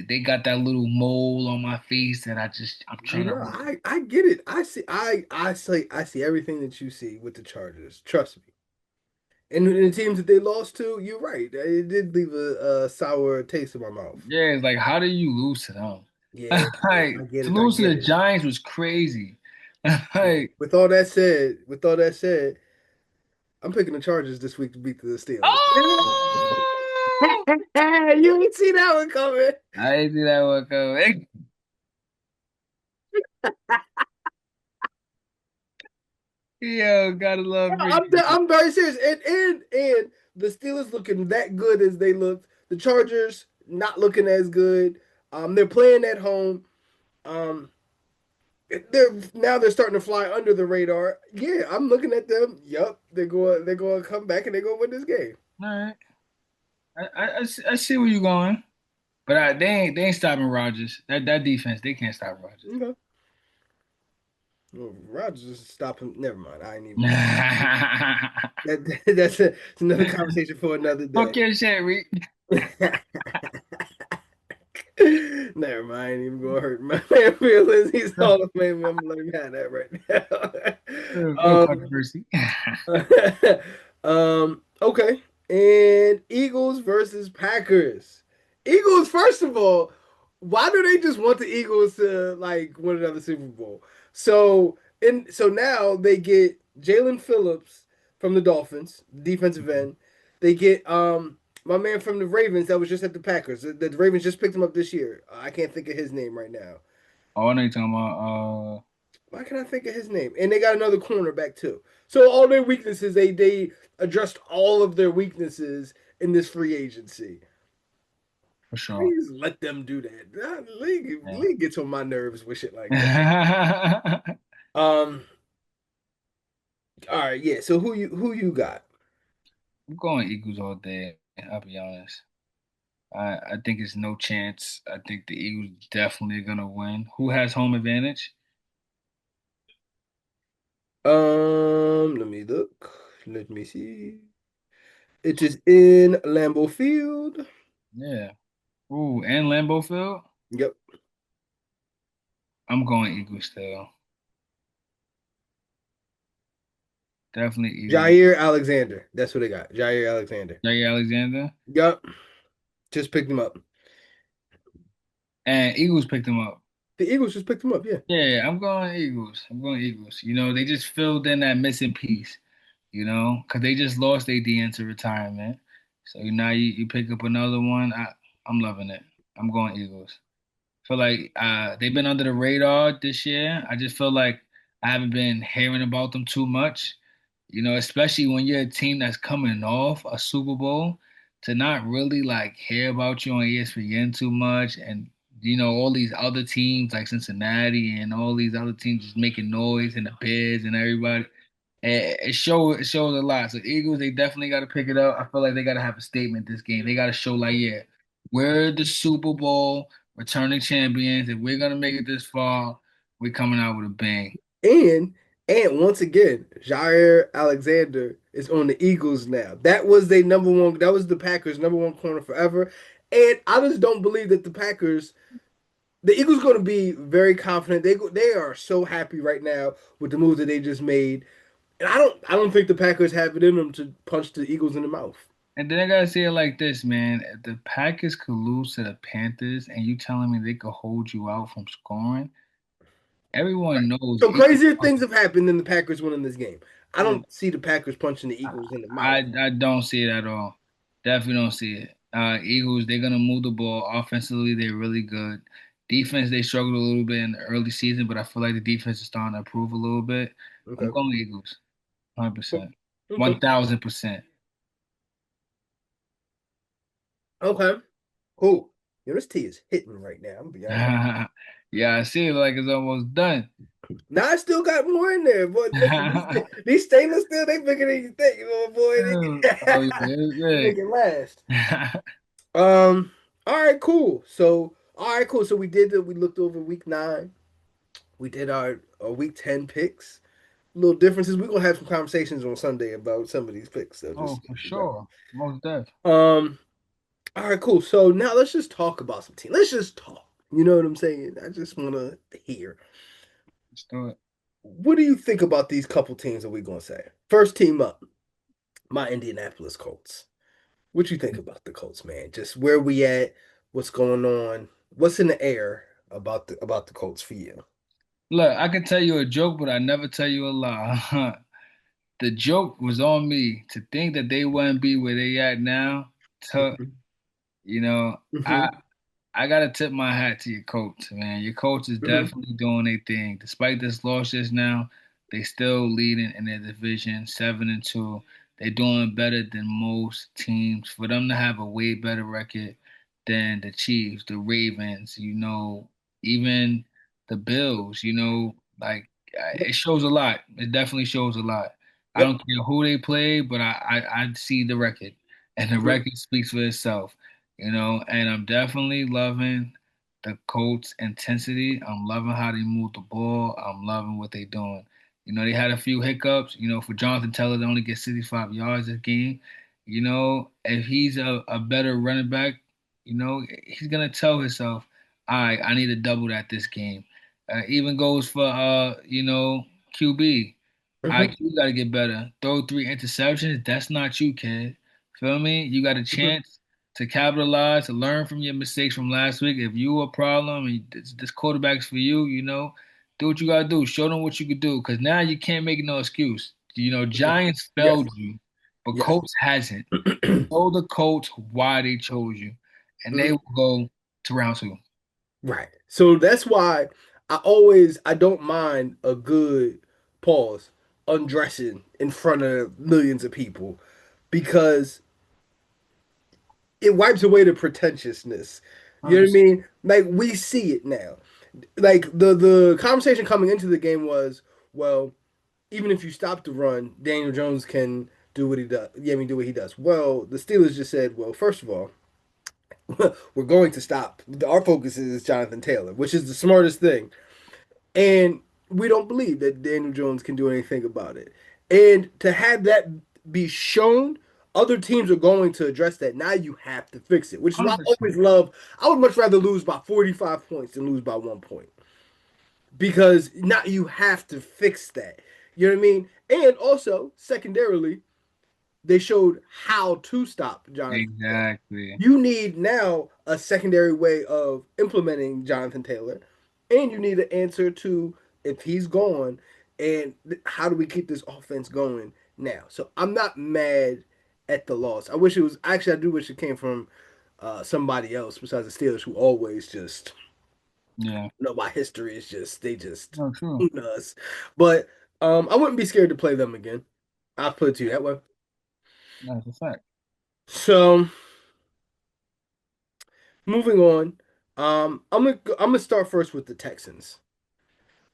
they got that little mole on my face that I'm trying to. I get it. I see everything that you see with the Chargers. Trust me. And the teams that they lost to, you're right. It did leave a sour taste in my mouth. Yeah, it's like how do you lose to them? Yeah, I Like get to it. I lose to get the it. Giants was crazy. Yeah. Like, With all that said, I'm picking the Chargers this week to beat the Steelers. oh, You ain't see that one coming. I didn't see that one coming. Yo, gotta love Ricky. I'm very serious. And the Steelers looking that good as they looked. The Chargers not looking as good. They're playing at home. Um, they're starting to fly under the radar. Yeah, I'm looking at them. Yup, they're going to come back and they're going to win this game. All right, I see where you're going, but they ain't stopping Rodgers. That defense, they can't stop Rodgers. Okay. Well, Rodgers just stop him. Never mind. I ain't even going. Fuck It's another conversation for another day. your shit, Reek. Never mind. I ain't even gonna hurt my man feelings. He's Hall of Fame. I'm gonna let him have that right now. No controversy. Okay. And Eagles versus Packers. Eagles, first of all, why do they just want the Eagles to like win another Super Bowl? So now they get Jalen Phillips from the Dolphins, defensive end. They get my man from the Ravens that was just at the Packers. The Ravens just picked him up this year. I can't think of his name right now. Oh, I know you're talking about Why can I think of his name? And they got another cornerback too. So all their weaknesses, they addressed all of their weaknesses in this free agency. for How do sure. you just let them do that? League gets on my nerves with shit like that. Yeah. Um. All right. Yeah. So who you got? I'm going Eagles all day. I'll be honest. I think it's no chance. I think the Eagles definitely gonna win. Who has home advantage? Let me look. Let me see. It is in Lambeau Field. Yeah. Ooh, and Lambeau Field. Yep. I'm going Eagles still. Definitely Eagles. Jair Alexander. That's what they got. Jair Alexander. Jay Alexander Yep. Just picked him up. and Eagles picked him up. The Eagles just picked him up. Yeah. Yeah, I'm going Eagles. I'm going Eagles. You know, they just filled in that missing piece. You know, because they just lost AD into retirement. So now you pick up another one. I'm loving it. I'm going Eagles. Feel like they've been under the radar this year. I just feel like I haven't been hearing about them too much. You know, especially when you're a team that's coming off a Super Bowl, to not really like hear about you on ESPN too much, and you know all these other teams like Cincinnati and all these other teams just making noise and the Bears and everybody. It shows a lot. So Eagles, they definitely got to pick it up. I feel like they got to have a statement this game. They got to show like, yeah, we're the Super Bowl returning champions. If we're gonna make it this far, we're coming out with a bang. And and once again, Jair Alexander is on the Eagles now. That was their number one. That was the Packers' number one corner forever. And I just don't believe that the Eagles, going to be very confident. They are so happy right now with the move that they just made. And I don't think the Packers have it in them to punch the Eagles in the mouth. And then I gotta say it like this, man. If the Packers could lose to the Panthers, and you telling me they could hold you out from scoring, everyone knows So Eagles. crazier things have happened than the Packers winning this game. I don't see the Packers punching the Eagles in the mouth. I don't see it at all. Definitely don't see it. Eagles, they're gonna move the ball. Offensively, they're really good. Defense, they struggled a little bit in the early season, but I feel like the defense is starting to improve a little bit. I'm Okay. going Eagles, 100%, Okay. 1000%. Okay. Cool. Yo, this tea is hitting right now. I'm gonna be honest. Yeah, I see it like it's almost done. Now I still got more in there, but listen, these stainless steel, they bigger than you think, little boy. Oh yeah, They make it last. yeah. Um. All right, cool. So we did that. We looked over week 9. We did our week 10 picks. Little differences. We're gonna have some conversations on Sunday about some of these picks. So Oh, just for you know. sure. Most def. All right, cool. So now let's just talk about some teams. Let's just talk. You know what I'm saying? I just wanna hear. Let's do it. What do you think about these couple teams that we're gonna say? First team up, my Indianapolis Colts. What you think about the Colts, man? Just where we at, what's going on, what's in the air about the Colts for you? Look, I can tell you a joke, but I never tell you a lie. The joke was on me to think that they wouldn't be where they at now. To, Hmm. you know, I Hmm. I gotta tip my hat to your coach, man. Your coach is Hmm. definitely doing their thing. Despite this loss just now, they still leading in their division, 7-2. They're doing better than most teams. For them to have a way better record than the Chiefs, the Ravens, even the Bills, like Yep. it shows a lot. It definitely shows a lot. I Yep. don't care who they play, but I see the record, and the Hmm. record speaks for itself. And I'm definitely loving. the Colts' intensity. I'm loving how they move the ball. I'm loving what they're doing. They had a few hiccups. For Jonathan Taylor to only get 65 yards this game, if he's a better running back, he's gonna tell himself, all right, I need to double that this game. Even goes for QB. All right, Mhm, you gotta get better. Throw three interceptions. That's not you, kid. Feel me? You got a mhm, chance to capitalize, to learn from your mistakes from last week. If you a problem and this quarterback's for you, do what you gotta do. Show them what you could do. Because now you can't make no excuse. mhm. Giants Yes, failed you, but yes. Colts hasn't. Show the Colts why they chose you, and they Mhm. will go to round two. Right. So that's why I don't mind a good pause undressing in front of millions of people because it wipes away the pretentiousness. You know what I 100%. mean? Like we see it now. Like the conversation coming into the game was, well, even if you stop the run, Daniel Jones can do what he does. Yeah, I mean, do what he does. Well, the Steelers just said, well, first of all, we're going to stop. Our focus is Jonathan Taylor, which is the smartest thing. And we don't believe that Daniel Jones can do anything about it. And to have that be shown, other teams are going to address that. Now you have to fix it, which is why I 100%. always love. I would much rather lose by 45 points than lose by 1 point because now you have to fix that. You know what I mean? And also, secondarily, they showed how to stop Jonathan Taylor. Exactly. You need now a secondary way of implementing Jonathan Taylor, and you need an answer to if he's gone and how do we keep this offense going now. So I'm not mad at the loss. I wish it was actually I do wish it came from somebody else besides the Steelers who always just Yeah. my history is just they just No, true. own us. But I wouldn't be scared to play them again. I'll put it to you that way. That's a fact. So moving on, I'm gonna start first with the Texans.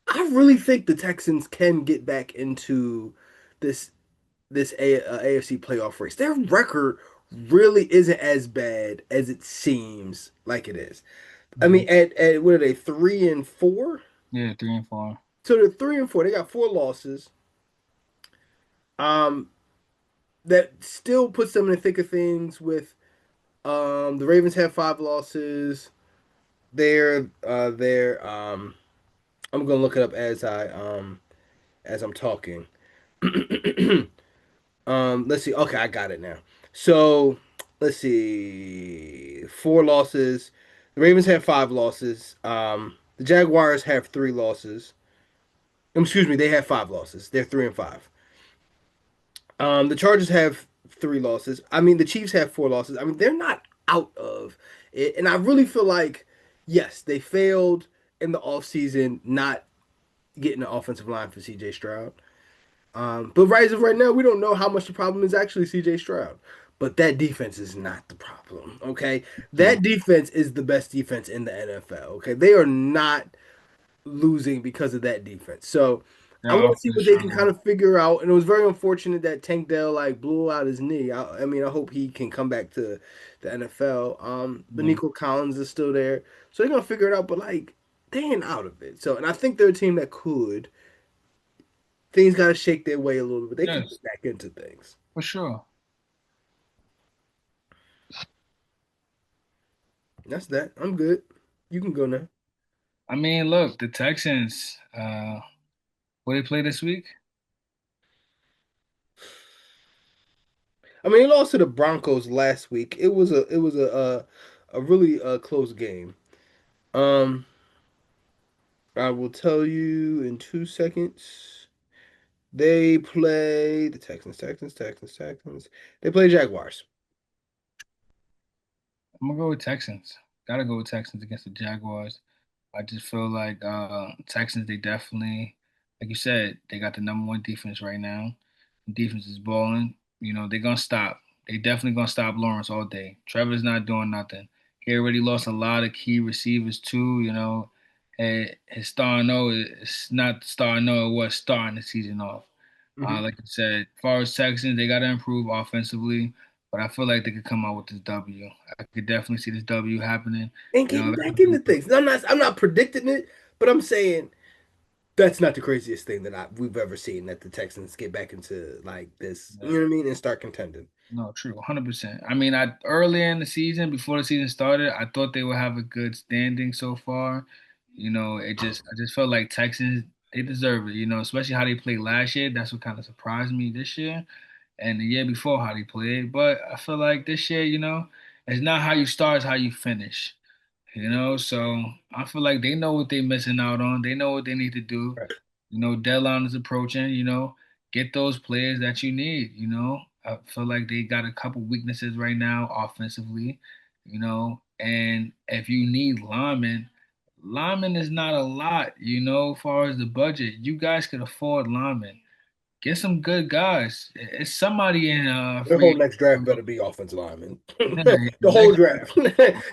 I really think the Texans can get back into this AFC playoff race. Their record really isn't as bad as it seems like it is. I Hmm. mean, at what are they 3-4? Yeah, 3 and 4. So they're 3-4. They got four losses. Um, that still puts them in the thick of things. With the Ravens have five losses. They're I'm gonna look it up as I'm talking. Let's see. Okay, I got it now. So let's see. Four losses. The Ravens have five losses. The Jaguars have three losses. Excuse me, they have five losses. They're 3-5. The Chargers have three losses. I mean, the Chiefs have four losses. I mean, they're not out of it. And I really feel like, yes, they failed in the offseason not getting an offensive line for CJ Stroud. But right as of right now, we don't know how much the problem is actually CJ Stroud. But that defense is not the problem. Okay, True. that defense is the best defense in the NFL. Okay, they are not losing because of that defense. So Their I want to offense see is what they can strong. kind of figure out. And it was very unfortunate that Tank Dell like blew out his knee. I mean, I hope he can come back to the NFL. But Yeah. Nico Collins is still there, so they're gonna figure it out. But like they ain't out of it. So, and I think they're a team that could. Things got to shake their way a little bit. They can Yes, get back into things. for sure. That's that. I'm good. You can go now. I mean, look, the Texans, what they play this week? I mean, they lost to the Broncos last week. It was a really close game. Um, I will tell you in 2 seconds. They play the Texans. They play Jaguars. I'm gonna go with Texans. Gotta go with Texans against the Jaguars. I just feel like Texans, they definitely, like you said, they got the number one defense right now. Defense is balling. They're gonna stop. They definitely gonna stop Lawrence all day. Trevor's not doing nothing. He already lost a lot of key receivers too. His star no is not the star no it was starting the season off. Hmm. Like I said, as far as Texans, they gotta improve offensively. but I feel like they could come out with this W. I could definitely see this W happening. And You know, getting back into things. I'm not predicting it, but I'm saying that's not the craziest thing that we've ever seen that the Texans get back into like this, you know what I mean, and start contending. no, true, 100%. I mean, I earlier in the season, before the season started, I thought they would have a good standing so far. You know, I just felt like Texans they deserve it. You know, especially how they played last year. That's what kind of surprised me this year, and the year before how they played. But I feel like this year, you know, it's not how you start, it's how you finish. You know, so I feel like they know what they're missing out on. They know what they need to do. Right. You know, deadline is approaching, you know, get those players that you need, you know. I feel like they got a couple weaknesses right now offensively, you know, and if you need linemen is not a lot, you know, as far as the budget. You guys could afford linemen. Get some good guys. It's somebody in The whole free next draft agency. better be offensive linemen. Yeah, The whole draft.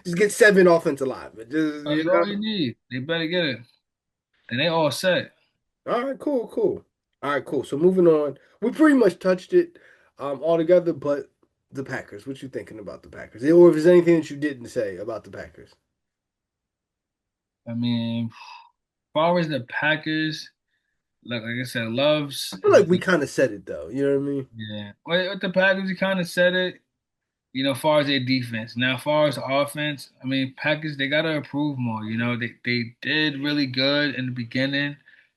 Just get seven offensive linemen. Just, that's all you need. They better get it. Then they all set. All right, cool, cool. All right, cool. So moving on. We pretty much touched it all together, but the Packers. What you thinking about the Packers? Or if there's anything that you didn't say about the Packers. I mean, far as the Packers, like I said, Love's I feel like we kind of said it though. You know what I mean? yeah. Well, with the Packers, you kind of said it. You know, far as their defense. Now, far as the offense, I mean, Packers they gotta improve more. You know, they did really good in the beginning.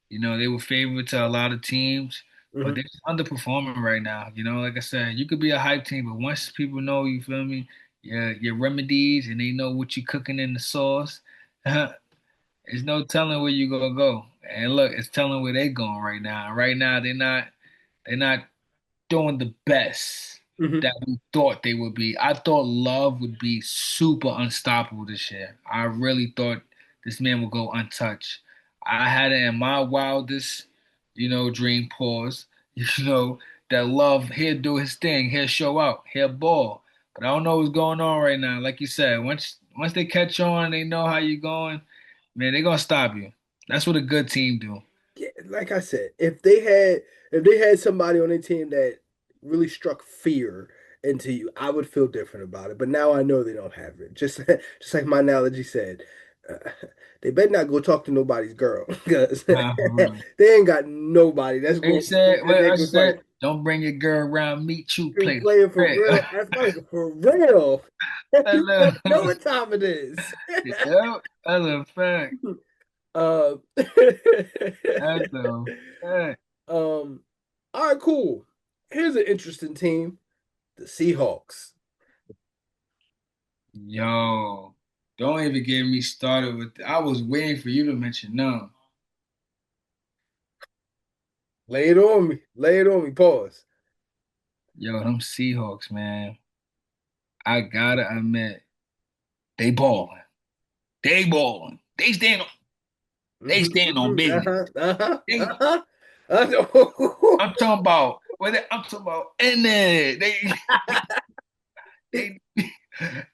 You know, they were favored to a lot of teams, but Hmm. they're just underperforming right now. You know, like I said, you could be a hype team, but once people know you feel me, your remedies and they know what you're cooking in the sauce. There's no telling where you gonna go. And look, it's telling where they going right now. Right now, they're not doing the best Hmm. that we thought they would be. I thought Love would be super unstoppable this year. I really thought this man would go untouched. I had it in my wildest, you know, dream pause, you know, that Love he'll do his thing, he'll show out, he'll ball. But I don't know what's going on right now. Like you said, once they catch on, they know how you're going, man, they're gonna stop you. That's what a good team do. Yeah, like I said, if they had somebody on their team that really struck fear into you, I would feel different about it. But now I know they don't have it. Just like my analogy said, uh, they better not go talk to nobody's girl because Nah, for real. they ain't got nobody that's They going said, that what they I was like said, don't bring your girl around me, you you play playing for straight. real. That's like for real. That's You better know a, what time it is. yeah, that's a fact. uh, That's a fact. all right, cool. Here's an interesting team. The Seahawks. Yo, don't even get me started with. I was waiting for you to mention them. Lay it on me. Lay it on me. Pause. Yo, them Seahawks, man. I gotta admit, they balling. They balling. They Hmm. stand on Hmm. business. Uh-huh. Uh-huh. They, Uh-huh. Uh-huh. I'm talking about. I'm talking about in there. They,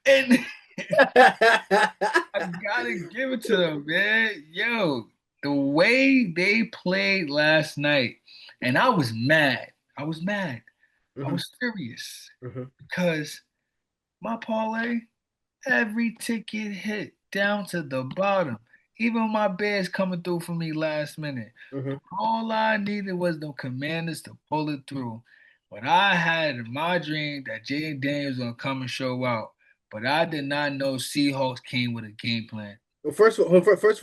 and I gotta give it to them, man. Yo, the way they played last night, and I was mad. I was mad. I Hmm. was furious Hmm. because my parlay, every ticket hit down to the bottom. Even my Bears coming through for me last minute. Hmm. All I needed was the Commanders to pull it through. But I had in my dream that Jaden Daniels was gonna come and show out. But I did not know Seahawks came with a game plan. Well, first of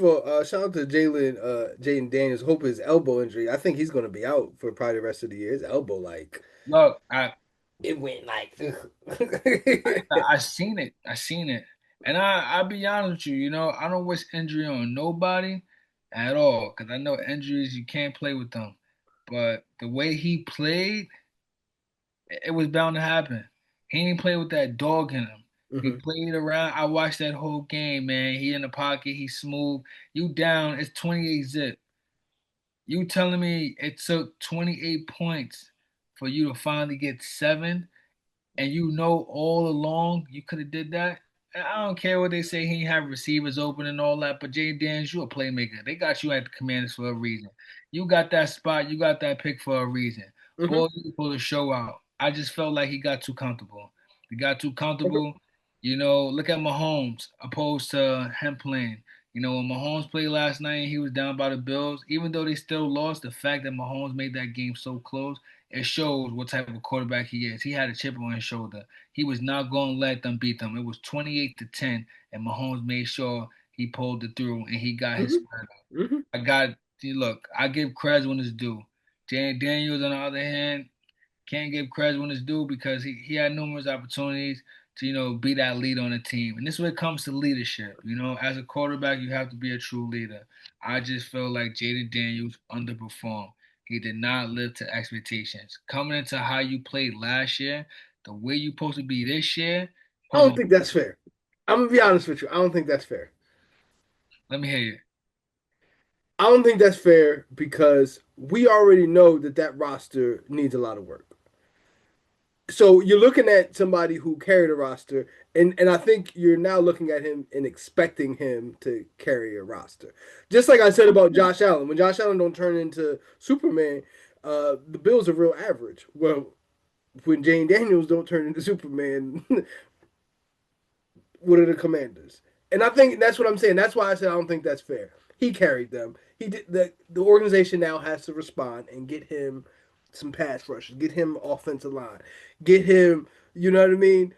all, shout out to Jaden Daniels. Hope his elbow injury. I think he's going to be out for probably the rest of the year. His elbow, like Look, it went like. I seen it. I seen it. And I'll be honest with you, you know, I don't wish injury on nobody at all. Because I know injuries, you can't play with them. But the way he played, it was bound to happen. He didn't play with that dog in him. He Hmm. played around. I watched that whole game, man. He in the pocket, he smooth. You down, it's 28 zip. You telling me it took 28 points for you to finally get seven? And you know all along you could have did that. And I don't care what they say, he ain't have receivers open and all that, but Jay Daniels, you a playmaker. They got you at the Commanders for a reason. You got that spot, you got that pick for a reason. Hmm. Boy, you pull the show out. I just felt like he got too comfortable. We got too Okay. comfortable. You know, look at Mahomes opposed to him playing. You know, when Mahomes played last night and he was down by the Bills, even though they still lost, the fact that Mahomes made that game so close, it shows what type of quarterback he is. He had a chip on his shoulder. He was not going to let them beat them. It was 28-10, and Mahomes made sure he pulled it through and he got his Hmm. spread up. Hmm. I got, look, I give credit when it's due. Jay Daniels, on the other hand, can't give credit when it's due because he had numerous opportunities to, be that leader on the team. And this is when it comes to leadership. You know, as a quarterback, you have to be a true leader. I just feel like Jaden Daniels underperformed. He did not live to expectations. Coming into how you played last year, the way you supposed to be this year, I supposed don't to think that's fair. I'm gonna be honest with you. I don't think that's fair. let me hear you. I don't think that's fair because we already know that that roster needs a lot of work. So you're looking at somebody who carried a roster, and I think you're now looking at him and expecting him to carry a roster. Just like I said about Josh Allen, when Josh Allen don't turn into Superman, the Bills are real average. Well, when Jane Daniels don't turn into Superman, what are the Commanders? And I think that's what I'm saying. That's why I said I don't think that's fair. He carried them. He did the organization now has to respond and get him some pass rushes, get him offensive line, get him, you know what I mean?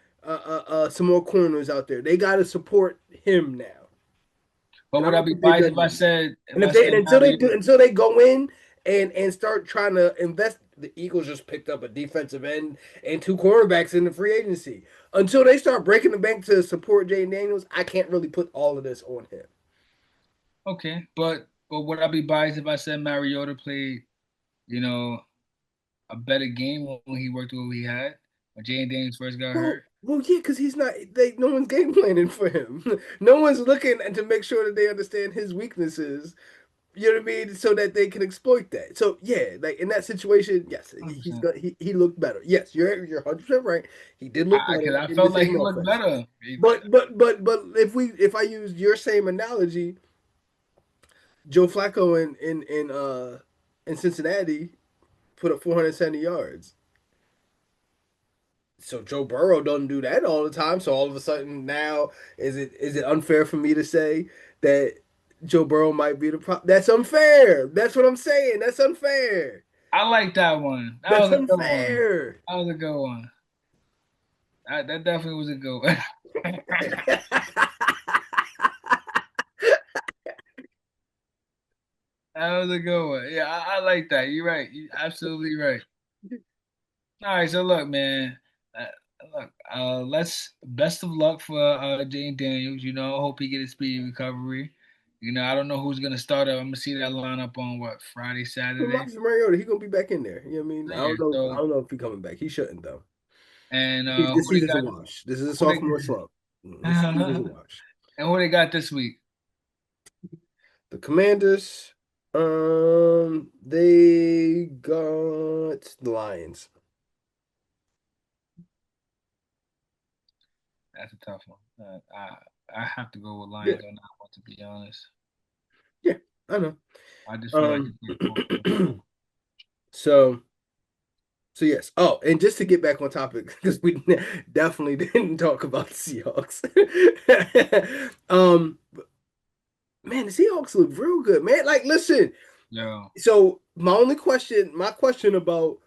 Some more corners out there. They got to support him now, But and I would I don't be think they've biased done if I that. said if And if I they said and until they do Mario? until they go in and start trying to invest, the Eagles just picked up a defensive end and two cornerbacks in the free agency. Until they start breaking the bank to support Jay Daniels, I can't really put all of this on him. Okay, but would I be biased if I said Mariota played, you know, a better game when he worked with what he had when Jay Daniels first got hurt? Yeah, because he's not. No one's game planning for him. No one's looking and to make sure that they understand his weaknesses. You know what I mean? So that they can exploit that. So yeah, like in that situation, yes, Hundred he looked better. Yes, you're 100% right. He did look I, better cause I in the felt like same he looked offense. better. But if I use your same analogy, Joe Flacco in Cincinnati put up 470 yards. So Joe Burrow doesn't do that all the time. So all of a sudden now is it unfair for me to say that Joe Burrow might be the problem? That's unfair. That's what I'm saying. That's unfair. I like that one. That That's was a good one. unfair. That was a good one. That definitely was a good one. That was a good one. Yeah, I like that. You're right. You absolutely right. All right, so look, man. Uh, let's best of luck for Jane Daniels. You know, hope he get a speedy recovery. You know, I don't know who's gonna start up. I'm gonna see that lineup on what Friday, Saturday. Marcus Mariota, he gonna be back in there. You know what I mean? I Yeah. don't know. I So don't know if he coming back. He shouldn't though. and This who they season's a got? wash. This is a Who they sophomore slump. This season's a and wash. who they got this week? The Commanders, they got the Lions. That's a tough one. I have to go with Yeah, Lions on that one, to be honest. yeah, I know. I just feel like Um, it's getting closer. so so yes. Oh, and just to get back on topic, because we definitely didn't talk about the Seahawks. Man, the Seahawks look real good, man. Like, listen. Yo, So my question about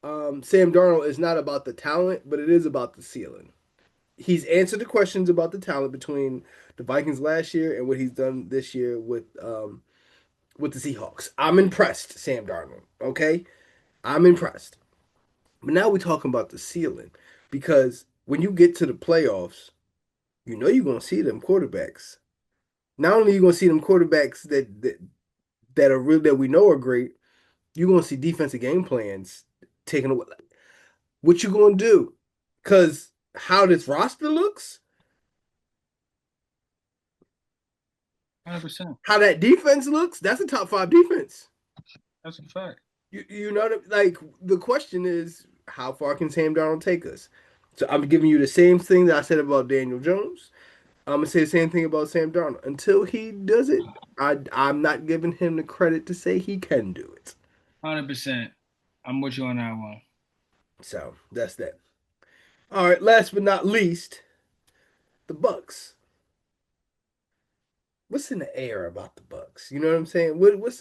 Sam Darnold is not about the talent, but it is about the ceiling. He's answered the questions about the talent between the Vikings last year and what he's done this year with the Seahawks. I'm impressed, Sam Darnold. Okay, I'm impressed. But now we're talking about the ceiling because when you get to the playoffs, you know you're gonna see them quarterbacks. Not only are you gonna see them quarterbacks that are real that we know are great, you're gonna see defensive game plans taken away. What you gonna do? Because how this roster looks, 100%. how that defense looks, that's a top five defense. That's a fact. You know like the question is how far can Sam Darnold take us? So I'm giving you the same thing that I said about Daniel Jones. I'm gonna say the same thing about Sam Darnold. Until he does it, I'm not giving him the credit to say he can do it. 100%. I'm with you on that one. So that's that. All right, last but not least, the Bucks. What's in the air about the Bucks? You know what I'm saying? What's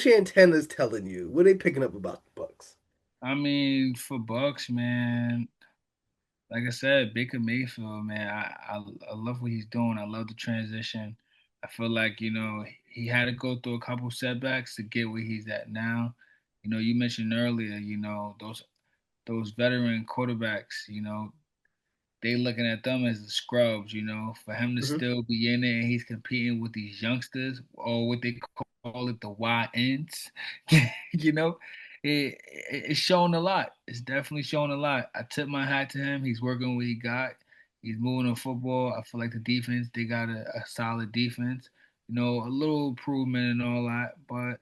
your antennas telling you? What are they picking up about the Bucks? I mean, for Bucks, man, like I said, Baker Mayfield, man, I love what he's doing. I love the transition. I feel like, he had to go through a couple setbacks to get where he's at now. You mentioned earlier, those veteran quarterbacks, they looking at them as the scrubs, for him to Hmm. still be in it and he's competing with these youngsters or what they call it the YNs, you know, it's showing a lot. It's definitely showing a lot. I tip my hat to him. He's working what he got. He's moving on football. I feel like the defense, they got a solid defense, a little improvement and all that, but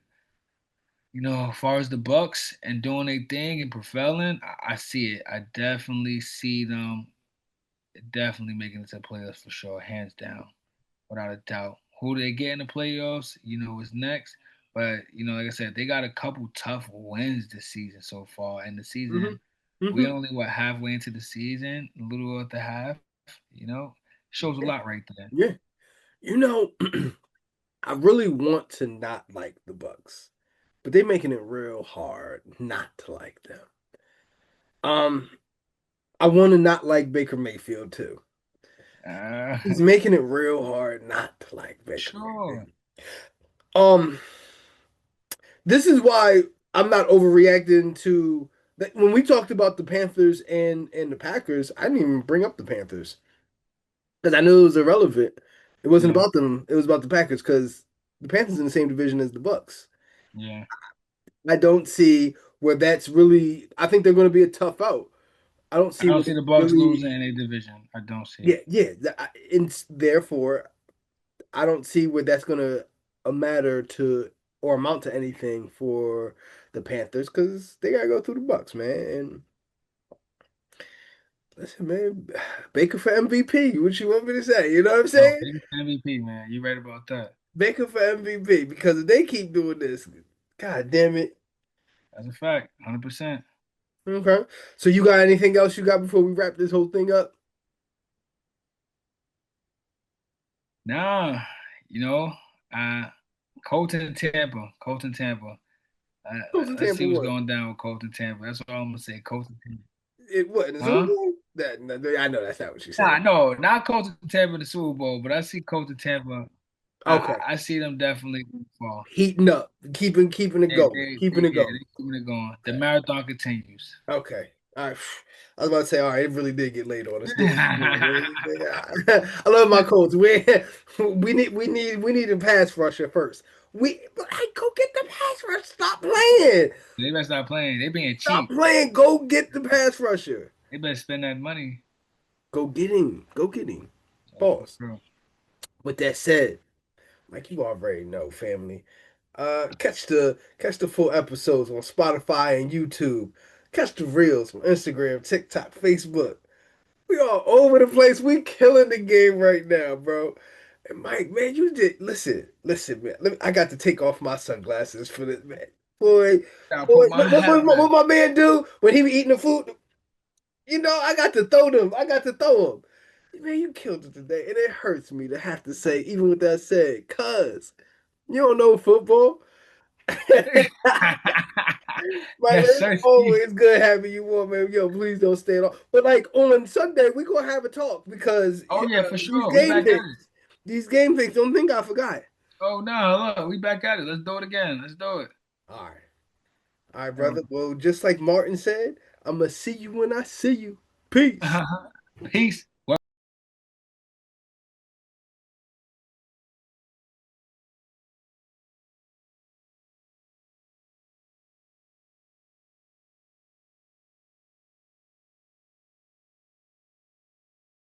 as far as the Bucks and doing their thing and prevailing, I see it. I definitely see them definitely making it to the playoffs for sure, hands down, without a doubt. Who they get in the playoffs, is next. But like I said, they got a couple tough wins this season so far. And the Hmm. season, we Hmm. only halfway into the season, a little at the half. Shows a Yeah. lot right there. Yeah. You know, I really want to not like the Bucks, but they're making it real hard not to like them. Um, I want to not like Baker Mayfield too. He's Uh, making it real hard not to like Baker sure. Mayfield. Um, this is why I'm not overreacting to that. When we talked about the Panthers and the Packers, I didn't even bring up the Panthers because I knew it was irrelevant. It wasn't Yeah. about them. It was about the Packers because the Panthers in the same division as the Bucks. Yeah. I don't see where that's really. I think they're going to be a tough out. I don't I see don't where see the that's Bucks losing really. in a division. I don't see Yeah, it. yeah. And therefore, I don't see where that's going to matter to or amount to anything for the Panthers because they got to go through the Bucks, man. And listen, man, Baker for MVP. What you want me to say? You know what I'm No, saying? biggest MVP, man. You right about that. Baker for MVP because if they keep doing this, God damn it. That's a fact. 100%. Okay. So you got anything else you got before we wrap this whole thing up? Nah, you know, uh, Colts and Tampa, Colts and Tampa. Colts and Let's Tampa see what's what? going down with Colts and Tampa. That's all I'm gonna say. Colts and Tampa. It what in the Super Huh? Bowl? I know that's not what you Nah, said. no, not Colts and Tampa in the Super Bowl, but I see Colts and Tampa. Okay. I see them definitely fall. Heating up, keeping it going, keeping it Yeah, going. they keeping it going. The Okay. marathon continues. Okay. All right. I was about to say, all right, it really did get late on us, didn't it? I love my Colts. We need a pass rusher first. Hey, go get the pass rusher. Stop playing. They better stop playing. They being Stop cheap. playing. Go get the pass rusher. They better spend that money. Go get him. Go get him. For Pause. real. With that said, like you already know, family. Catch the full episodes on Spotify and YouTube. Catch the reels on Instagram, TikTok, Facebook. We all over the place. We killing the game right now, bro. And Mike, man, you did listen, man. I got to take off my sunglasses for this, man. Boy, I'll boy, put my hat back. what my man do when he be eating the food? I got to throw them. I got to throw them. Man, you killed it today, and it hurts me to have to say, even with that said, cuz you don't know football. Right, man, Yes, it's sir. always good having you on, man. Yo, please don't stay long. But like on Sunday, we gonna have a talk because Oh yeah, for these sure. We game back at it. picks, these game picks. Don't think I forgot. Oh no, look, we back at it. Let's do it again. Let's do it. All right, all right, brother. Um, Well, just like Martin said, I'm gonna see you when I see you. Peace. Peace.